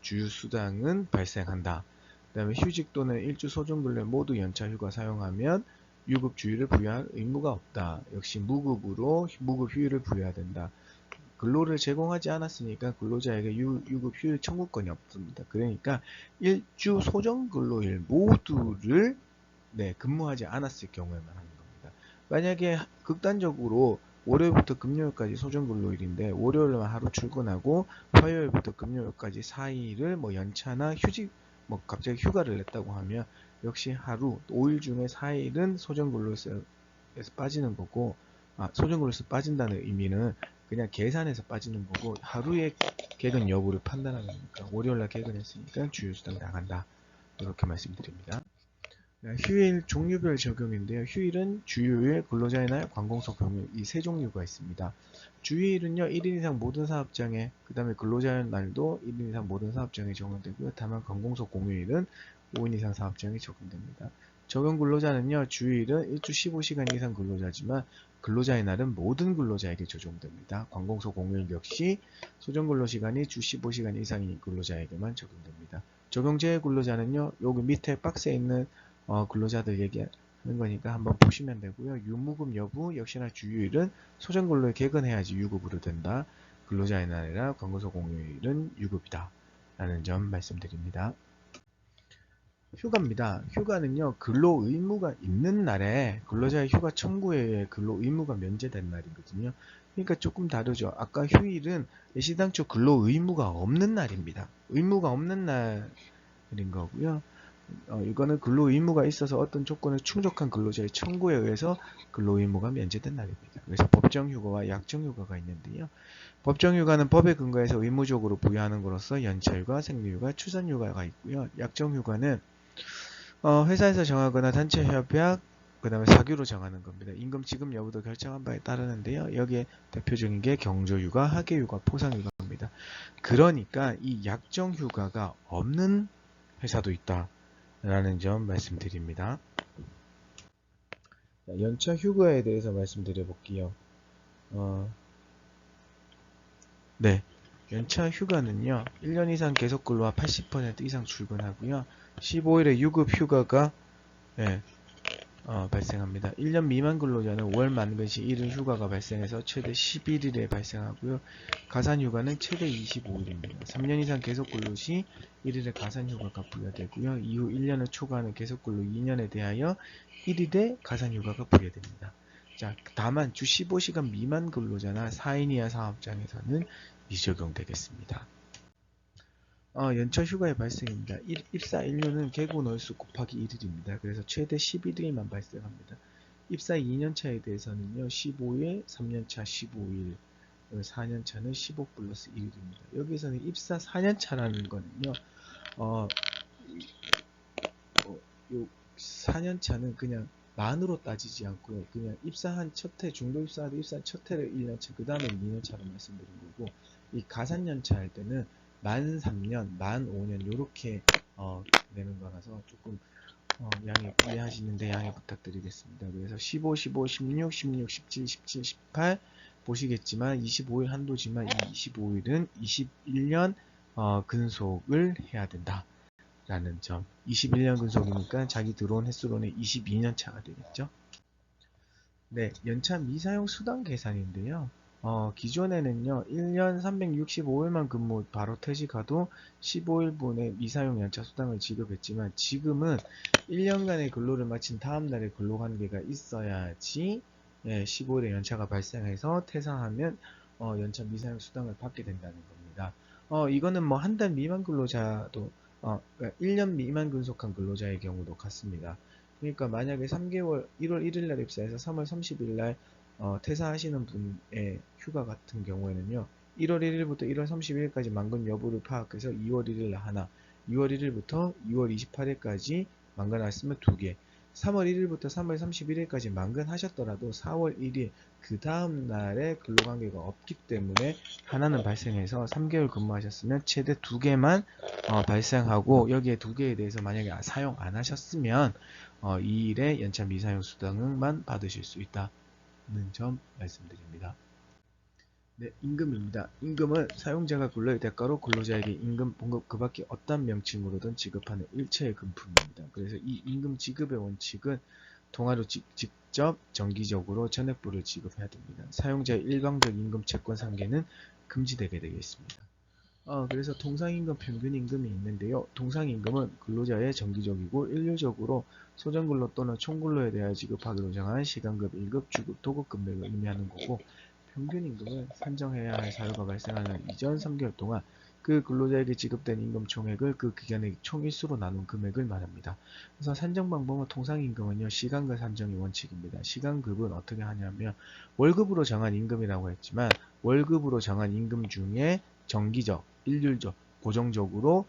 주휴수당은 발생한다. 그 다음에 휴직 또는 일주 소정근로일 모두 연차 휴가 사용하면 유급 주휴를 부여할 의무가 없다. 역시 무급 휴일을 부여해야 된다. 근로를 제공하지 않았으니까 근로자에게 유급 휴일 청구권이 없습니다. 그러니까 일주 소정 근로일 모두를 근무하지 않았을 경우에만 하는 겁니다. 만약에 극단적으로 월요일부터 금요일까지 소정 근로일인데 월요일만 하루 출근하고 화요일부터 금요일까지 4일을 뭐 연차나 휴직 갑자기 휴가를 냈다고 하면 역시 하루 5일 중에 4일은 소정 근로에서 빠지는 거고, 소정 근로에서 빠진다는 의미는 그냥 계산해서 빠지는 거고, 하루의 개근 여부를 판단하는 거니까 월요일날 개근했으니까 주휴수당 나간다. 이렇게 말씀드립니다. 휴일 종류별 적용인데요. 휴일은 주휴일, 근로자의 날, 관공서 공휴일, 이 세 종류가 있습니다. 주휴일은요 1인 이상 모든 사업장에, 그 다음에 근로자의 날도 1인 이상 모든 사업장에 적용되고요. 다만 관공서 공휴일은 5인 이상 사업장에 적용됩니다. 적용 근로자는요, 주휴일은 일주 15시간 이상 근로자지만 근로자의 날은 모든 근로자에게 적용됩니다. 관공서 공휴일 역시 소정 근로시간이 주 15시간 이상인 근로자에게만 적용됩니다. 적용제외 근로자는요, 여기 밑에 박스에 있는 근로자들 얘기하는 거니까 한번 보시면 되고요. 유무급 여부 역시나 주휴일은 소정 근로에 개근해야지 유급으로 된다. 근로자의 날이라 관공서 공휴일은 유급이다. 라는 점 말씀드립니다. 휴가입니다. 휴가는요, 근로 의무가 있는 날에 근로자의 휴가 청구에 의해 근로 의무가 면제된 날이거든요. 그러니까 조금 다르죠. 아까 휴일은 시당초 근로 의무가 없는 날입니다. 의무가 없는 날인 거고요. 이거는 근로 의무가 있어서 어떤 조건을 충족한 근로자의 청구에 의해서 근로 의무가 면제된 날입니다. 그래서 법정 휴가와 약정 휴가가 있는데요. 법정 휴가는 법에 근거해서 의무적으로 부여하는 것으로서 연차휴가, 생리휴가, 출산휴가가 있고요. 약정 휴가는 회사에서 정하거나 단체 협약, 그 다음에 사규로 정하는 겁니다. 임금 지급 여부도 결정한 바에 따르는데요. 여기에 대표적인 게 경조휴가, 학예휴가, 포상휴가입니다. 그러니까 이 약정휴가가 없는 회사도 있다라는 점 말씀드립니다. 연차 휴가에 대해서 말씀드려 볼게요. 네. 연차 휴가는요, 1년 이상 계속 근로와 80% 이상 출근하고요, 15일의 유급 휴가가 발생합니다. 1년 미만 근로자는 월 만근 시 1일 휴가가 발생해서 최대 11일에 발생하고요. 가산 휴가는 최대 25일입니다. 3년 이상 계속 근로 시 1일의 가산 휴가가 부여되고요. 이후 1년을 초과하는 계속 근로 2년에 대하여 1일의 가산 휴가가 부여됩니다. 자, 다만 주 15시간 미만 근로자나 4인 이하 사업장에서는 미적용되겠습니다. 연차 휴가의 발생입니다. 입사 인류는 개고 월수 곱하기 1일입니다. 그래서 최대 11일만 발생합니다. 입사 2년차에 대해서는요, 15일, 3년차 15일, 4년차는 15 플러스 1일입니다. 여기서는 입사 4년차라는 거는요, 요 4년차는 그냥 만으로 따지지 않고요, 그냥 입사한 첫 해, 중도 입사하다 입사한 첫 해를 1년차, 그 다음에 2년차로 말씀드린 거고, 이 가산연차 할 때는 만 3년, 만 5년 요렇게 내는 거라서 조금 양해 이해하시는데 양해 부탁드리겠습니다. 그래서 15, 15, 16, 16, 17, 17, 18 보시겠지만 25일 한도지만 이 25일은 21년 근속을 해야 된다 라는 점. 21년 근속이니까 자기 들어온 횟수로는 22년 차가 되겠죠. 네, 연차 미사용 수당 계산인데요. 기존에는요, 1년 365일만 근무 바로 퇴직하도 15일분의 미사용 연차 수당을 지급했지만, 지금은 1년간의 근로를 마친 다음날에 근로관계가 있어야지 15일의 연차가 발생해서 퇴사하면 연차 미사용 수당을 받게 된다는 겁니다. 이거는 뭐 한 달 미만 근로자도 1년 미만 근속한 근로자의 경우도 같습니다. 그러니까 만약에 3개월 1월 1일날 입사해서 3월 30일날 퇴사하시는 분의 휴가 같은 경우에는요, 1월 1일부터 1월 31일까지 만근 여부를 파악해서 2월 1일 하나, 2월 1일부터 2월 28일까지 만근하셨으면 2개, 3월 1일부터 3월 31일까지 만근하셨더라도 4월 1일 그 다음 날에 근로관계가 없기 때문에 하나는 발생해서 3개월 근무하셨으면 최대 2개만 발생하고, 여기에 2개에 대해서 만약에 사용 안 하셨으면 이 일에 연차 미사용 수당만 받으실 수 있다 점 말씀드립니다. 네, 임금입니다. 임금은 사용자가 근로의 대가로 근로자에게 임금 봉급 그 밖에 어떤 명칭으로든 지급하는 일체의 금품입니다. 그래서 이 임금 지급의 원칙은 통화로 직접 정기적으로 전액부를 지급해야 됩니다. 사용자의 일방적 임금 채권 상계는 금지되게 되겠습니다. 그래서 통상임금, 평균임금이 있는데요. 통상임금은 근로자의 정기적이고 일률적으로 소정근로 또는 총근로에 대하여 지급하기로 정한 시간급, 일급, 주급, 도급 금액을 의미하는 거고, 평균임금은 산정해야 할 사유가 발생하는 이전 3개월 동안 그 근로자에게 지급된 임금 총액을 그 기간의 총일수로 나눈 금액을 말합니다. 그래서 산정 방법은 통상임금은요, 시간급 산정이 원칙입니다. 시간급은 어떻게 하냐면 월급으로 정한 임금이라고 했지만, 월급으로 정한 임금 중에 정기적, 일률적, 고정적으로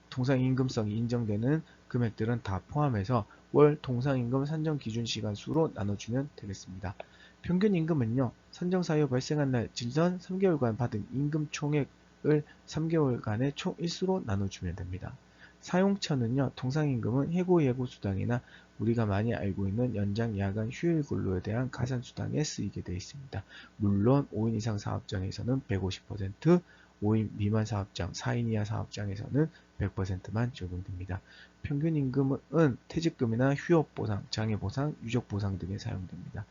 통상임금성이 인정되는 금액들은 다 포함해서 월 통상임금 산정 기준 시간 수로 나눠주면 되겠습니다. 평균임금은요, 산정 사유 발생한 날 지선 3개월간 받은 임금 총액을 3개월간의 총일수로 나눠주면 됩니다. 사용처는요, 통상임금은 해고 예고 수당이나 우리가 많이 알고 있는 연장, 야간, 휴일 근로에 대한 가산수당에 쓰이게 되어 있습니다. 물론 5인 이상 사업장에서는 150%, 5인 미만 사업장, 4인 이하 사업장에서는 100%만 적용됩니다. 평균임금은 퇴직금이나 휴업보상, 장애보상, 유족보상 등에 사용됩니다.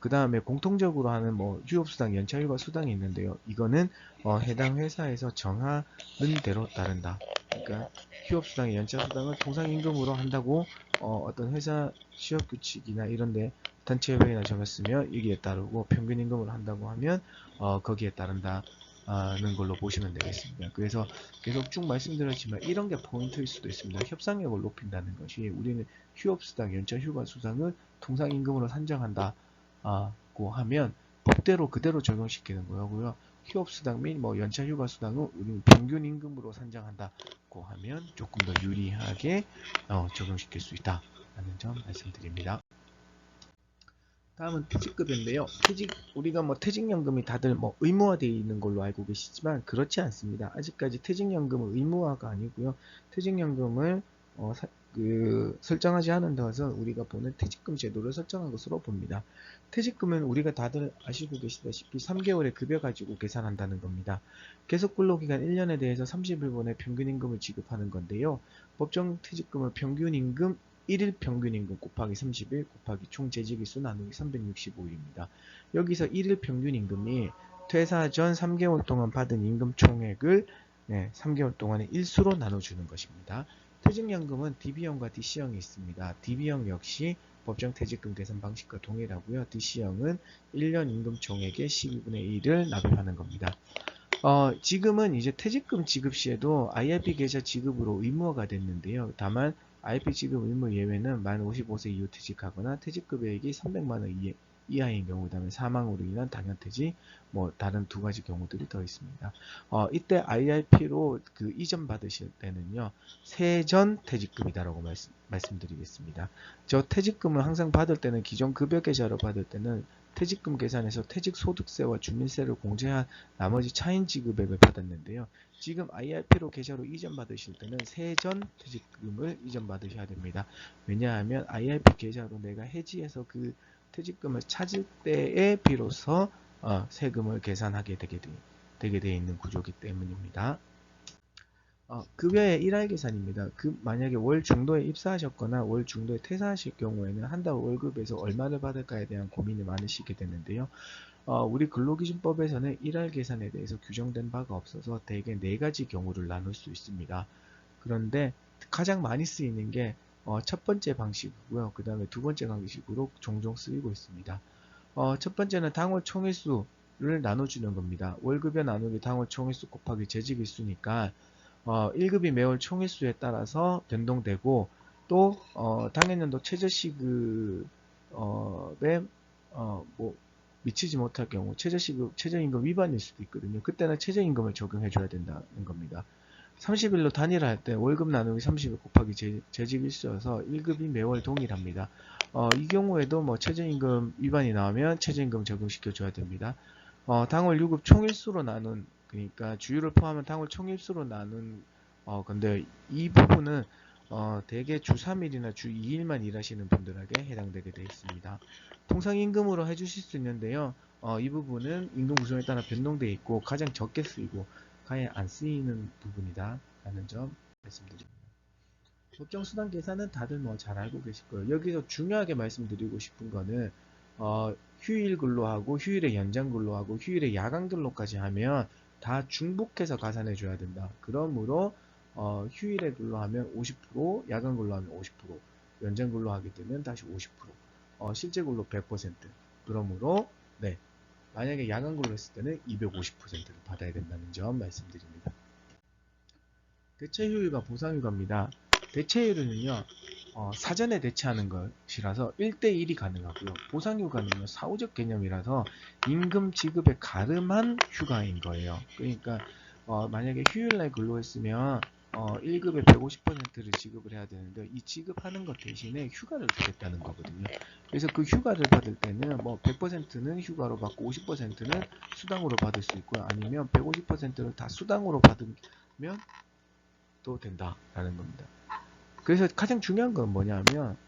그 다음에 공통적으로 하는 휴업수당, 연차휴가 수당이 있는데요. 이거는 해당 회사에서 정하는 대로 따른다. 그러니까 휴업수당의 연차수당을 통상임금으로 한다고 어떤 회사 취업규칙이나 이런데 단체회의나 정했으면 여기에 따르고, 평균임금으로 한다고 하면 거기에 따른다는 걸로 보시면 되겠습니다. 그래서 계속 쭉 말씀드렸지만 이런 게 포인트일 수도 있습니다. 협상력을 높인다는 것이, 우리는 휴업수당, 연차휴가 수당을 통상임금으로 산정한다고 하면 법대로 그대로 적용시키는 거고요. 휴업수당 및 연차휴가 수당은 우리는 평균임금으로 산정한다고 하면 조금 더 유리하게 적용시킬 수 있다라는 점 말씀드립니다. 다음은 퇴직급인데요. 우리가 퇴직연금이 다들 의무화되어 있는 걸로 알고 계시지만 그렇지 않습니다. 아직까지 퇴직연금은 의무화가 아니고요. 퇴직연금을 설정하지 않은 데서 우리가 보는 퇴직금 제도를 설정한 것으로 봅니다. 퇴직금은 우리가 다들 아시고 계시다시피 3개월의 급여 가지고 계산한다는 겁니다. 계속 근로기간 1년에 대해서 30일분의 평균임금을 지급하는 건데요. 법정 퇴직금은 평균임금 1일 평균임금 곱하기 30일 곱하기 총 재직일수 나누기 365일입니다. 여기서 1일 평균임금이 퇴사 전 3개월 동안 받은 임금 총액을 3개월 동안의 일수로 나눠주는 것입니다. 퇴직연금은 DB형과 DC형이 있습니다. DB형 역시 법정 퇴직금 계산 방식과 동일하고요. DC형은 1년 임금 총액의 12분의 1을 납입하는 겁니다. 지금은 이제 퇴직금 지급 시에도 IRP 계좌 지급으로 의무화가 됐는데요. 다만 IRP 지급 의무 예외는 만 55세 이후 퇴직하거나 퇴직급여액이 300만원 이하인 경우, 그다음에 사망으로 인한 당연퇴직, 뭐 다른 두 가지 경우들이 더 있습니다. 이때 IRP로 이전 받으실 때는요, 세전 퇴직금이다라고 말씀드리겠습니다. 저 퇴직금을 항상 받을 때는 기존 급여 계좌로 받을 때는 퇴직금 계산에서 퇴직소득세와 주민세를 공제한 나머지 차인 지급액을 받았는데요. 지금 IRP로 계좌로 이전 받으실 때는 세전 퇴직금을 이전 받으셔야 됩니다. 왜냐하면 IRP 계좌로 내가 해지해서 그 퇴직금을 찾을 때에 비로소 세금을 계산하게 되게 되어 있는 구조이기 때문입니다. 급여의 일할 계산입니다. 만약에 월 중도에 입사하셨거나 월 중도에 퇴사하실 경우에는 한 달 월급에서 얼마를 받을까에 대한 고민이 많으시게 되는데요. 우리 근로기준법에서는 일할 계산에 대해서 규정된 바가 없어서 대개 4가지 경우를 나눌 수 있습니다. 그런데 가장 많이 쓰이는 게 첫 번째 방식이고요. 그 다음에 두 번째 방식으로 종종 쓰이고 있습니다. 첫 번째는 당월 총일수를 나눠주는 겁니다. 월급여 나누기 당월 총일수 곱하기 재직일수니까 1급이 매월 총일수에 따라서 변동되고, 또 당해년도 최저시급에 미치지 못할 경우 최저임금 위반일 수도 있거든요. 그때는 최저임금을 적용해 줘야 된다는 겁니다. 30일로 단일화할 때 월급 나누기 30일 곱하기 재직일수여서 1급이 매월 동일합니다. 이 경우에도 뭐 최저임금 위반이 나오면 최저임금 적용시켜 줘야 됩니다. 당월 유급 총일수로 나눈, 그러니까 주휴를 포함한 당월 총일수로 나눈 근데 이 부분은 대개 주 3일이나 주 2일만 일하시는 분들에게 해당되게 되어 있습니다. 통상임금으로 해주실 수 있는데요. 이 부분은 임금 구성에 따라 변동되어 있고 가장 적게 쓰이고 가에 안 쓰이는 부분이다 라는 점 말씀드립니다. 법정 수당 계산은 다들 뭐 잘 알고 계실 거예요. 여기서 중요하게 말씀드리고 싶은 거는 휴일 근로하고 휴일의 연장 근로하고 휴일의 야간 근로까지 하면 다 중복해서 가산해 줘야 된다. 그러므로 휴일에 근로하면 50%, 야간 근로하면 50%, 연장 근로하게 되면 다시 50%, 실제 근로 100%. 그러므로 만약에 야간 근로했을 때는 250%를 받아야 된다는 점 말씀드립니다. 대체휴일과 보상휴가입니다. 대체휴일은요, 사전에 대체하는 것이라서 1대1이 가능하고요. 보상휴가는요, 사후적 개념이라서 임금 지급에 가름한 휴가인 거예요. 그러니까 만약에 휴일날 근로했으면 1급의 150%를 지급을 해야 되는데, 이 지급하는 것 대신에 휴가를 주겠다는 거거든요. 그래서 그 휴가를 받을 때는 뭐 100%는 휴가로 받고 50%는 수당으로 받을 수 있고요. 아니면 150%를 다 수당으로 받으면 또 된다라는 겁니다. 그래서 가장 중요한 건 뭐냐면,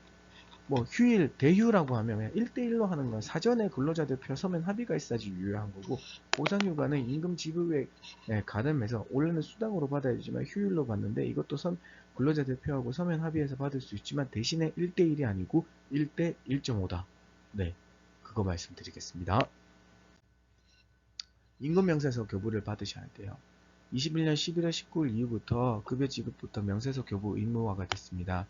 뭐 휴일, 대휴라고 하면 그냥 1대1로 하는 건 사전에 근로자대표 서면 합의가 있어야지 유효한 거고, 보상휴가는 임금 지급에 가름해서 원래는 수당으로 받아야 되지만 휴일로 받는데, 이것도 근로자대표하고 서면 합의해서 받을 수 있지만 대신에 1대1이 아니고 1대1.5다. 그거 말씀드리겠습니다. 임금 명세서 교부를 받으셔야 돼요. 21년 11월 19일 이후부터 급여 지급부터 명세서 교부 의무화가 됐습니다.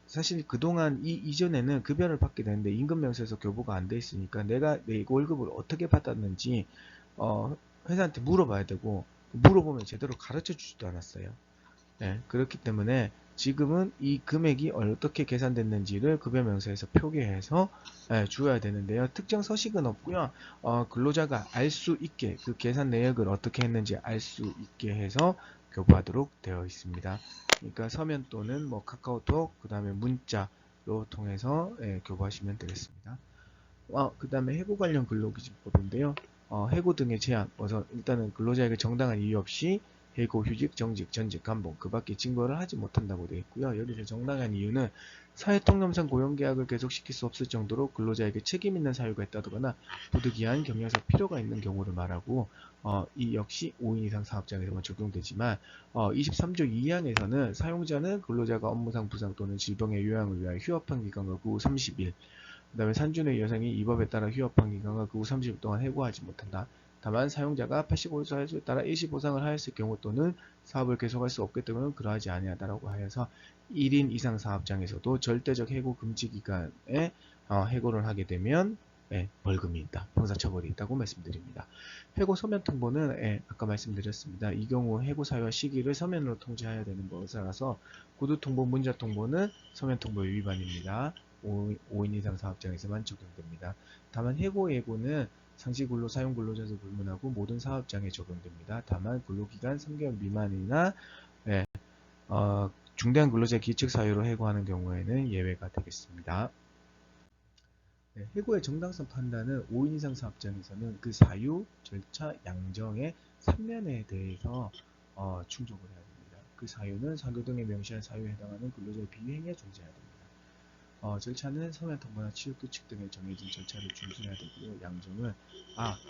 사실 그동안 이전에는 급여를 받게 되는데 임금 명세서 교부가 안 돼 있으니까 내가 내 월급을 어떻게 받았는지 회사한테 물어봐야 되고, 물어보면 제대로 가르쳐 주지도 않았어요. 그렇기 때문에 지금은 이 금액이 어떻게 계산됐는지를 급여 명세에서 표기해서 주어야 되는데요. 특정 서식은 없고요. 근로자가 알 수 있게 그 계산 내역을 어떻게 했는지 알 수 있게 해서 교부하도록 되어 있습니다. 그러니까 서면 또는 뭐 카카오톡, 그 다음에 문자로 통해서 교부하시면 되겠습니다. 그 다음에 해고 관련 근로기준법인데요. 해고 등의 제한, 일단은 근로자에게 정당한 이유 없이 해고, 휴직, 정직, 전직, 감봉 그 밖에 징벌을 하지 못한다고 되어 있고요. 여기서 정당한 이유는 사회통념상 고용계약을 계속시킬 수 없을 정도로 근로자에게 책임 있는 사유가 있다거나 부득이한 경영상 필요가 있는 경우를 말하고 이 역시 5인 이상 사업장에서만 적용되지만 23조 2항에서는 사용자는 근로자가 업무상 부상 또는 질병의 요양을 위하여 휴업한 기간과 그 후 30일 그 다음에 산준의 여성이 이 법에 따라 휴업한 기간과 그 후 30일 동안 해고하지 못한다. 다만 사용자가 85세 사유에 따라 일시보상을 하였을 경우 또는 사업을 계속할 수 없기 때문에 그러하지 아니하다라고 하여서 1인 이상 사업장에서도 절대적 해고 금지 기간에 해고를 하게 되면 벌금이 있다. 형사처벌이 있다고 말씀드립니다. 해고 서면 통보는 아까 말씀드렸습니다. 이 경우 해고 사유와 시기를 서면으로 통지해야 되는 것이라서 구두 통보, 문자 통보는 서면 통보의 위반입니다. 5인 이상 사업장에서만 적용됩니다. 다만 해고 예고는 상시 근로 사용 근로자에서 불문하고 모든 사업장에 적용됩니다. 다만 근로기간 3개월 미만이나 중대한 근로자 기책 사유로 해고하는 경우에는 예외가 되겠습니다. 해고의 정당성 판단은 5인 이상 사업장에서는 그 사유, 절차, 양정의 3면에 대해서 충족을 해야 됩니다. 그 사유는 사교 등에 명시한 사유에 해당하는 근로자의 비위행위가 존재해야 됩니다. 절차는 서면 통보나 취업 규칙 등에 정해진 절차를 준수해야 되고요. 양정은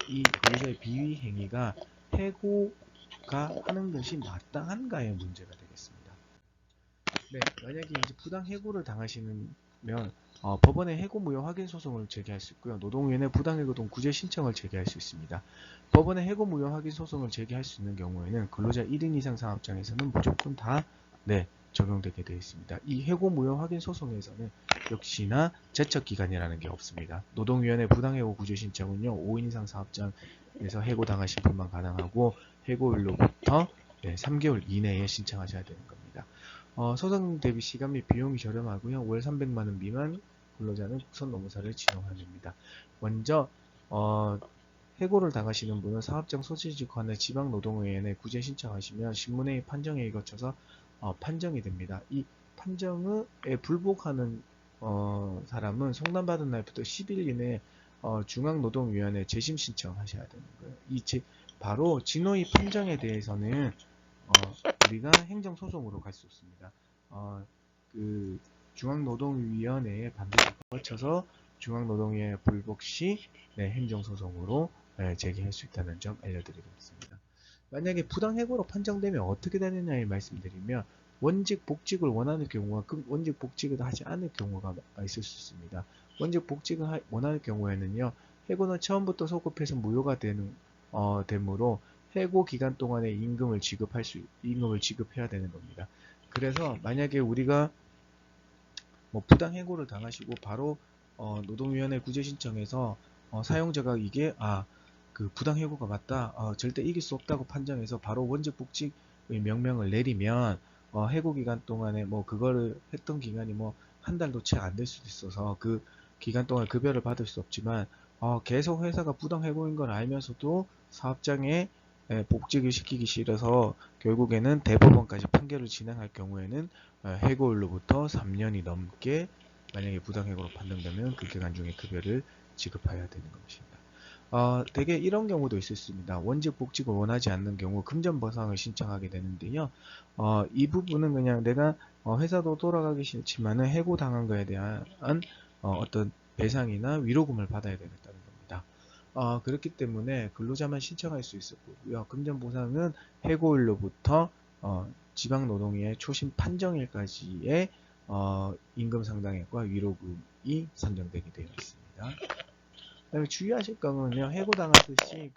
이 근로자의 비위 행위가 해고가 하는 것이 마땅한가의 문제가 되겠습니다. 만약에 이제 부당 해고를 당하시면 법원에 해고 무효 확인 소송을 제기할 수 있고요. 노동위원회 부당해고 등 구제 신청을 제기할 수 있습니다. 법원에 해고 무효 확인 소송을 제기할 수 있는 경우에는 근로자 1인 이상 사업장에서는 무조건 다 적용되게 되어 있습니다. 이 해고 무효 확인 소송에서는 역시나 제척기간이라는 게 없습니다. 노동위원회 부당해고 구제 신청은요 5인 이상 사업장에서 해고 당하신 분만 가능하고 해고일로부터 3개월 이내에 신청하셔야 되는 겁니다. 소송 대비 시간 및 비용이 저렴하고요. 월 300만원 미만 근로자는 국선 노무사를 지원합니다. 먼저 해고를 당하시는 분은 사업장 소재지구관의 지방노동위원회 구제 신청하시면 신문회의 판정회의 거쳐서 판정이 됩니다. 이 판정에 불복하는 사람은 송남받은 날부터 10일 이내에 중앙노동위원회 재심 신청하셔야 되는 거예요. 바로 진호의 판정에 대해서는 우리가 행정소송으로 갈 수 있습니다. 그 중앙노동위원회에 반드시 거쳐서 중앙노동위원회 불복 시 행정소송으로 제기할 수 있다는 점 알려드리겠습니다. 만약에 부당해고로 판정되면 어떻게 되느냐에 말씀드리면 원직 복직을 원하는 경우와 원직 복직을 하지 않을 경우가 있을 수 있습니다. 원직 복직을 원하는 경우에는요 해고는 처음부터 소급해서 무효가 되므로 해고 기간 동안에 임금을 지급해야 되는 겁니다. 그래서 만약에 우리가 부당해고를 당하시고 바로 노동위원회 구제 신청해서 사용자가 이게 그 부당해고가 맞다, 절대 이길 수 없다고 판정해서 바로 원직 복직의 명령을 내리면 해고 기간 동안에 그거를 했던 기간이 한 달도 채 안 될 수도 있어서 그 기간 동안 급여를 받을 수 없지만 계속 회사가 부당해고인 걸 알면서도 사업장에 복직을 시키기 싫어서 결국에는 대법원까지 판결을 진행할 경우에는 해고일로부터 3년이 넘게 만약에 부당해고로 판정되면 그 기간 중에 급여를 지급해야 되는 것입니다. 대개 이런 경우도 있습니다. 원직 복직을 원하지 않는 경우 금전보상을 신청하게 되는데요. 이 부분은 그냥 내가 회사도 돌아가기 싫지만은 해고 당한 거에 대한 어떤 배상이나 위로금을 받아야 되겠다는 겁니다. 그렇기 때문에 근로자만 신청할 수 있을 거고요. 금전보상은 해고일로부터 지방노동위의 초심 판정일까지의 임금 상당액과 위로금이 산정되게 되어 있습니다. 그다음에 주의하실 거는요, 해고당하듯이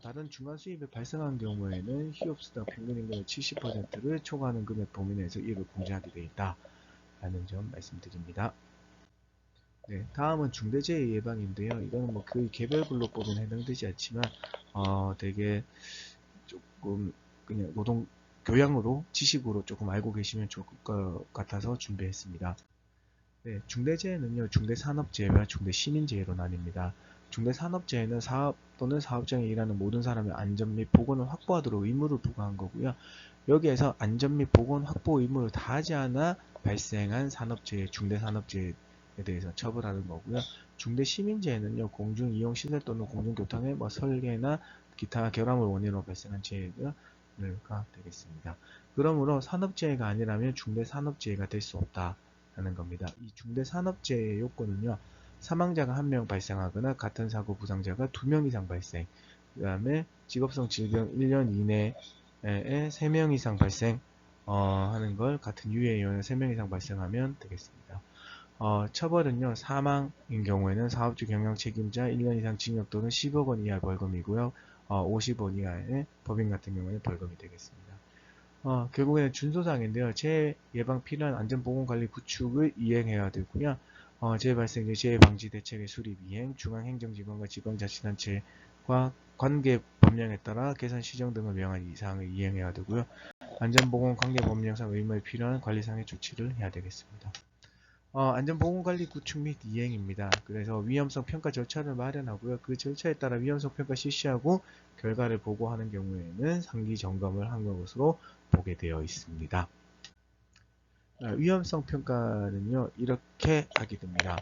다른 중간 수입이 발생한 경우에는 휴업수당 평균임금의 70%를 초과하는 금액 범위 내에서 이를 공제하게 되어 있다라는 점 말씀드립니다. 다음은 중대재해 예방인데요. 이거는 거의 개별근로법은 해당되지 않지만 되게 조금 그냥 노동 교양으로 지식으로 조금 알고 계시면 좋을 것 같아서 준비했습니다. 중대재해는요, 중대산업재해와 중대시민재해로 나뉩니다. 중대산업재해는 사업 또는 사업장에 일하는 모든 사람의 안전 및 보건을 확보하도록 의무를 부과한 거고요. 여기에서 안전 및 보건 확보 의무를 다하지 않아 발생한 산업재해, 중대산업재해에 대해서 처벌하는 거고요. 중대시민재해는요, 공중이용시설 또는 공중교통의 설계나 기타 결함을 원인으로 발생한 재해가 가 되겠습니다. 그러므로 산업재해가 아니라면 중대산업재해가 될 수 없다라는 겁니다. 이 중대산업재해의 요건은요, 사망자가 1명 발생하거나 같은 사고 부상자가 2명 이상 발생, 그 다음에 직업성 질병 1년 이내에 3명 이상 발생 하는 걸 같은 유해 요인 3명 이상 발생하면 되겠습니다. 처벌은요, 사망인 경우에는 사업주 경영 책임자 1년 이상 징역 또는 10억 원 이하 벌금이고요. 50원 이하의 법인 같은 경우에는 벌금이 되겠습니다. 결국에는 준소사항인데요. 재해 예방 필요한 안전보건관리 구축을 이행해야 되고요. 재해 발생 시 재해 방지 대책의 수립 이행, 중앙행정기관과 지방자치단체와 관계 법령에 따라 개선 시정 등을 명한 이 사항을 이행해야 되고요. 안전보건 관계 법령상 의무에 필요한 관리상의 조치를 해야 되겠습니다. 안전보건관리 구축 및 이행입니다. 그래서 위험성 평가 절차를 마련하고요. 그 절차에 따라 위험성 평가 실시하고 결과를 보고하는 경우에는 상기 점검을 한 것으로 보게 되어 있습니다. 위험성 평가는요, 이렇게 하게 됩니다.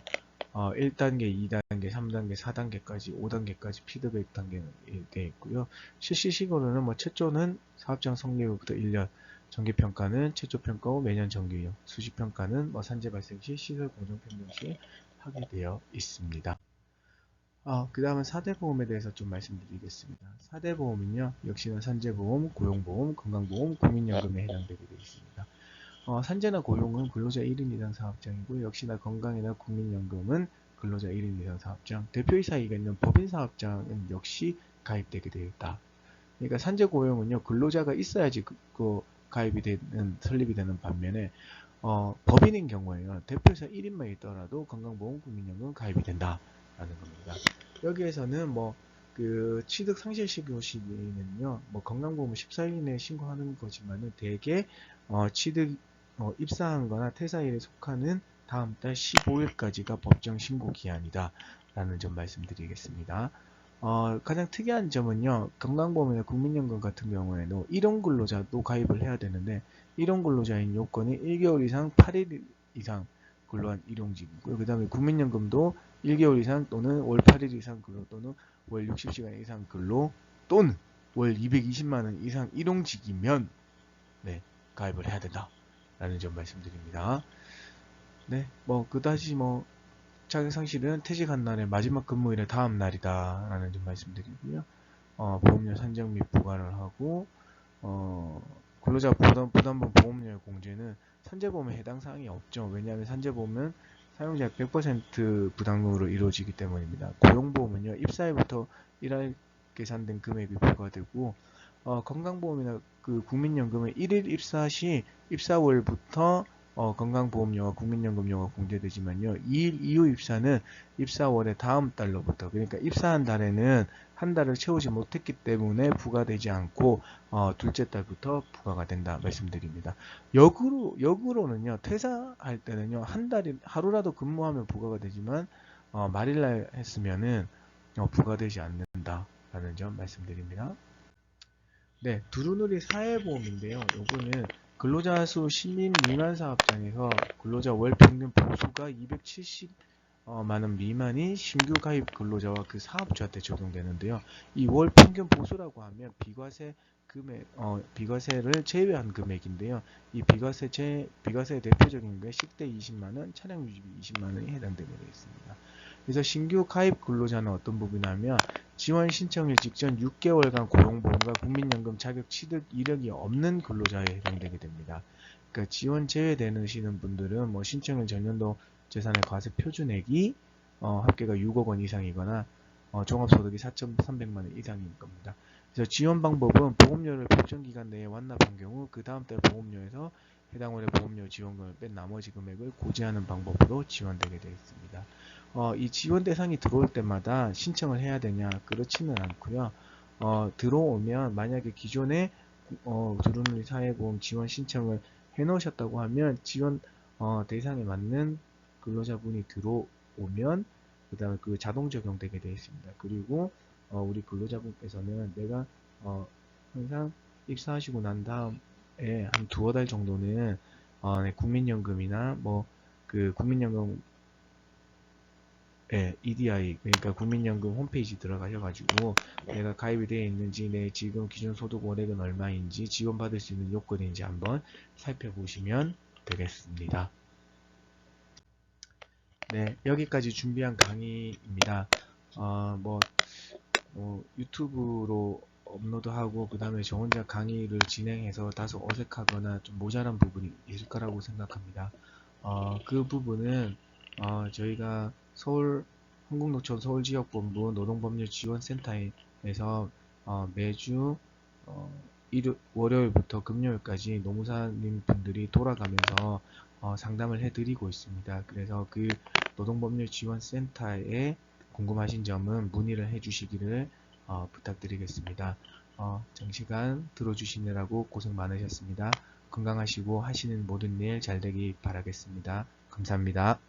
1단계, 2단계, 3단계, 4단계까지, 5단계까지 피드백 단계가 되어 있고요. 실시식으로는 최초는 사업장 성립부터 1년, 정기평가는 최초평가 후 매년 정기요. 수시평가는 산재 발생 시 시설 공정 평정 시 하게 되어 있습니다. 그 다음은 4대 보험에 대해서 좀 말씀드리겠습니다. 4대 보험은요, 역시나 산재보험, 고용보험, 건강보험, 국민연금에 해당되게 되어 있습니다. 산재나 고용은 근로자 1인 이상 사업장이고, 역시나 건강이나 국민연금은 근로자 1인 이상 사업장, 대표이사 이가 있는 법인 사업장은 역시 가입되게 되어 있다. 그러니까 산재 고용은요, 근로자가 있어야지 가입이 되는, 설립이 되는 반면에, 법인인 경우에요, 대표이사 1인만 있더라도 건강보험, 국민연금 가입이 된다라는 겁니다. 여기에서는 취득 상실 신고 시기는요, 건강보험은 14일 이내에 신고하는 거지만은 대개 취득 입사한 거나 퇴사일에 속하는 다음 달 15일까지가 법정 신고 기한이다 라는 점 말씀드리겠습니다. 가장 특이한 점은요, 건강보험이나 국민연금 같은 경우에는 일용 근로자도 가입을 해야 되는데, 일용 근로자인 요건이 1개월 이상 8일 이상 근로한 일용직이고요. 그 다음에 국민연금도 1개월 이상 또는 월 8일 이상 근로 또는 월 60시간 이상 근로 또는 월 220만원 이상 일용직이면 가입을 해야 된다 라는 점 말씀드립니다. 네, 그다지 자격상실은 퇴직한 날의 마지막 근무일의 다음 날이다 라는 점 말씀드리고요. 보험료 산정 및 부과를 하고, 근로자 부담금 보험료의 공제는 산재보험에 해당 사항이 없죠. 왜냐하면 산재보험은 사용자 100% 부담금으로 이루어지기 때문입니다. 고용보험은요, 입사일부터 일할 계산된 금액이 부과되고, 건강보험이나 국민연금은 1일 입사 시 입사월부터 건강보험료와 국민연금료가 공제되지만요, 2일 이후 입사는 입사월의 다음 달로부터, 그러니까 입사한 달에는 한 달을 채우지 못했기 때문에 부과되지 않고 둘째 달부터 부과가 된다 말씀드립니다. 역으로는요, 퇴사할 때는요, 하루라도 근무하면 부과가 되지만 말일날 했으면은 부과되지 않는다 라는 점 말씀드립니다. 네, 두루누리 사회보험인데요. 요거는 근로자 수 10인 미만 사업장에서 근로자 월 평균 보수가 270만원 미만인 신규 가입 근로자와 그 사업주한테 적용되는데요. 이 월 평균 보수라고 하면 비과세 금액, 비과세를 제외한 금액인데요. 이 비과세의 대표적인 게 식대 20만원, 차량 유지비 20만원이 해당되게 되어 있습니다. 그래서 신규 가입 근로자는 어떤 부분이냐면, 지원 신청일 직전 6개월간 고용보험과 국민연금 자격 취득 이력이 없는 근로자에 해당되게 됩니다. 그러니까 지원 제외되시는 분들은 신청일 전년도 재산의 과세 표준액이 합계가 6억 원 이상이거나 종합소득이 4,300만원 이상인 겁니다. 그래서 지원 방법은 보험료를 법정기간 내에 완납한 경우 그 다음 달 보험료에서 해당 월의 보험료 지원금을 뺀 나머지 금액을 고지하는 방법으로 지원되게 되어 있습니다. 이 지원 대상이 들어올 때마다 신청을 해야 되냐? 그렇지는 않고요. 들어오면 만약에 기존에 두루누리 사회보험 지원 신청을 해 놓으셨다고 하면 지원 대상에 맞는 근로자분이 들어오면 그 다음에 자동 적용되게 되어 있습니다. 그리고 우리 근로자분께서는 내가 항상 입사하시고 난 다음에 한 2~5달 정도는 국민연금이나 국민연금 예, EDI, 그러니까 국민연금 홈페이지 들어가셔가지고 내가 가입이 되어 있는지, 내 지금 기준 소득 원액은 얼마인지, 지원받을 수 있는 요건인지 한번 살펴보시면 되겠습니다. 네, 여기까지 준비한 강의입니다. 유튜브로 업로드하고 그 다음에 저 혼자 강의를 진행해서 다소 어색하거나 좀 모자란 부분이 있을 거라고 생각합니다. 그 부분은 저희가 한국노총 서울지역본부 노동법률지원센터에서 매주 월요일부터 금요일까지 노무사님 분들이 돌아가면서 상담을 해드리고 있습니다. 그래서 그 노동법률지원센터에 궁금하신 점은 문의를 해주시기를 부탁드리겠습니다. 장시간 들어주시느라고 고생 많으셨습니다. 건강하시고 하시는 모든 일 잘되기 바라겠습니다. 감사합니다.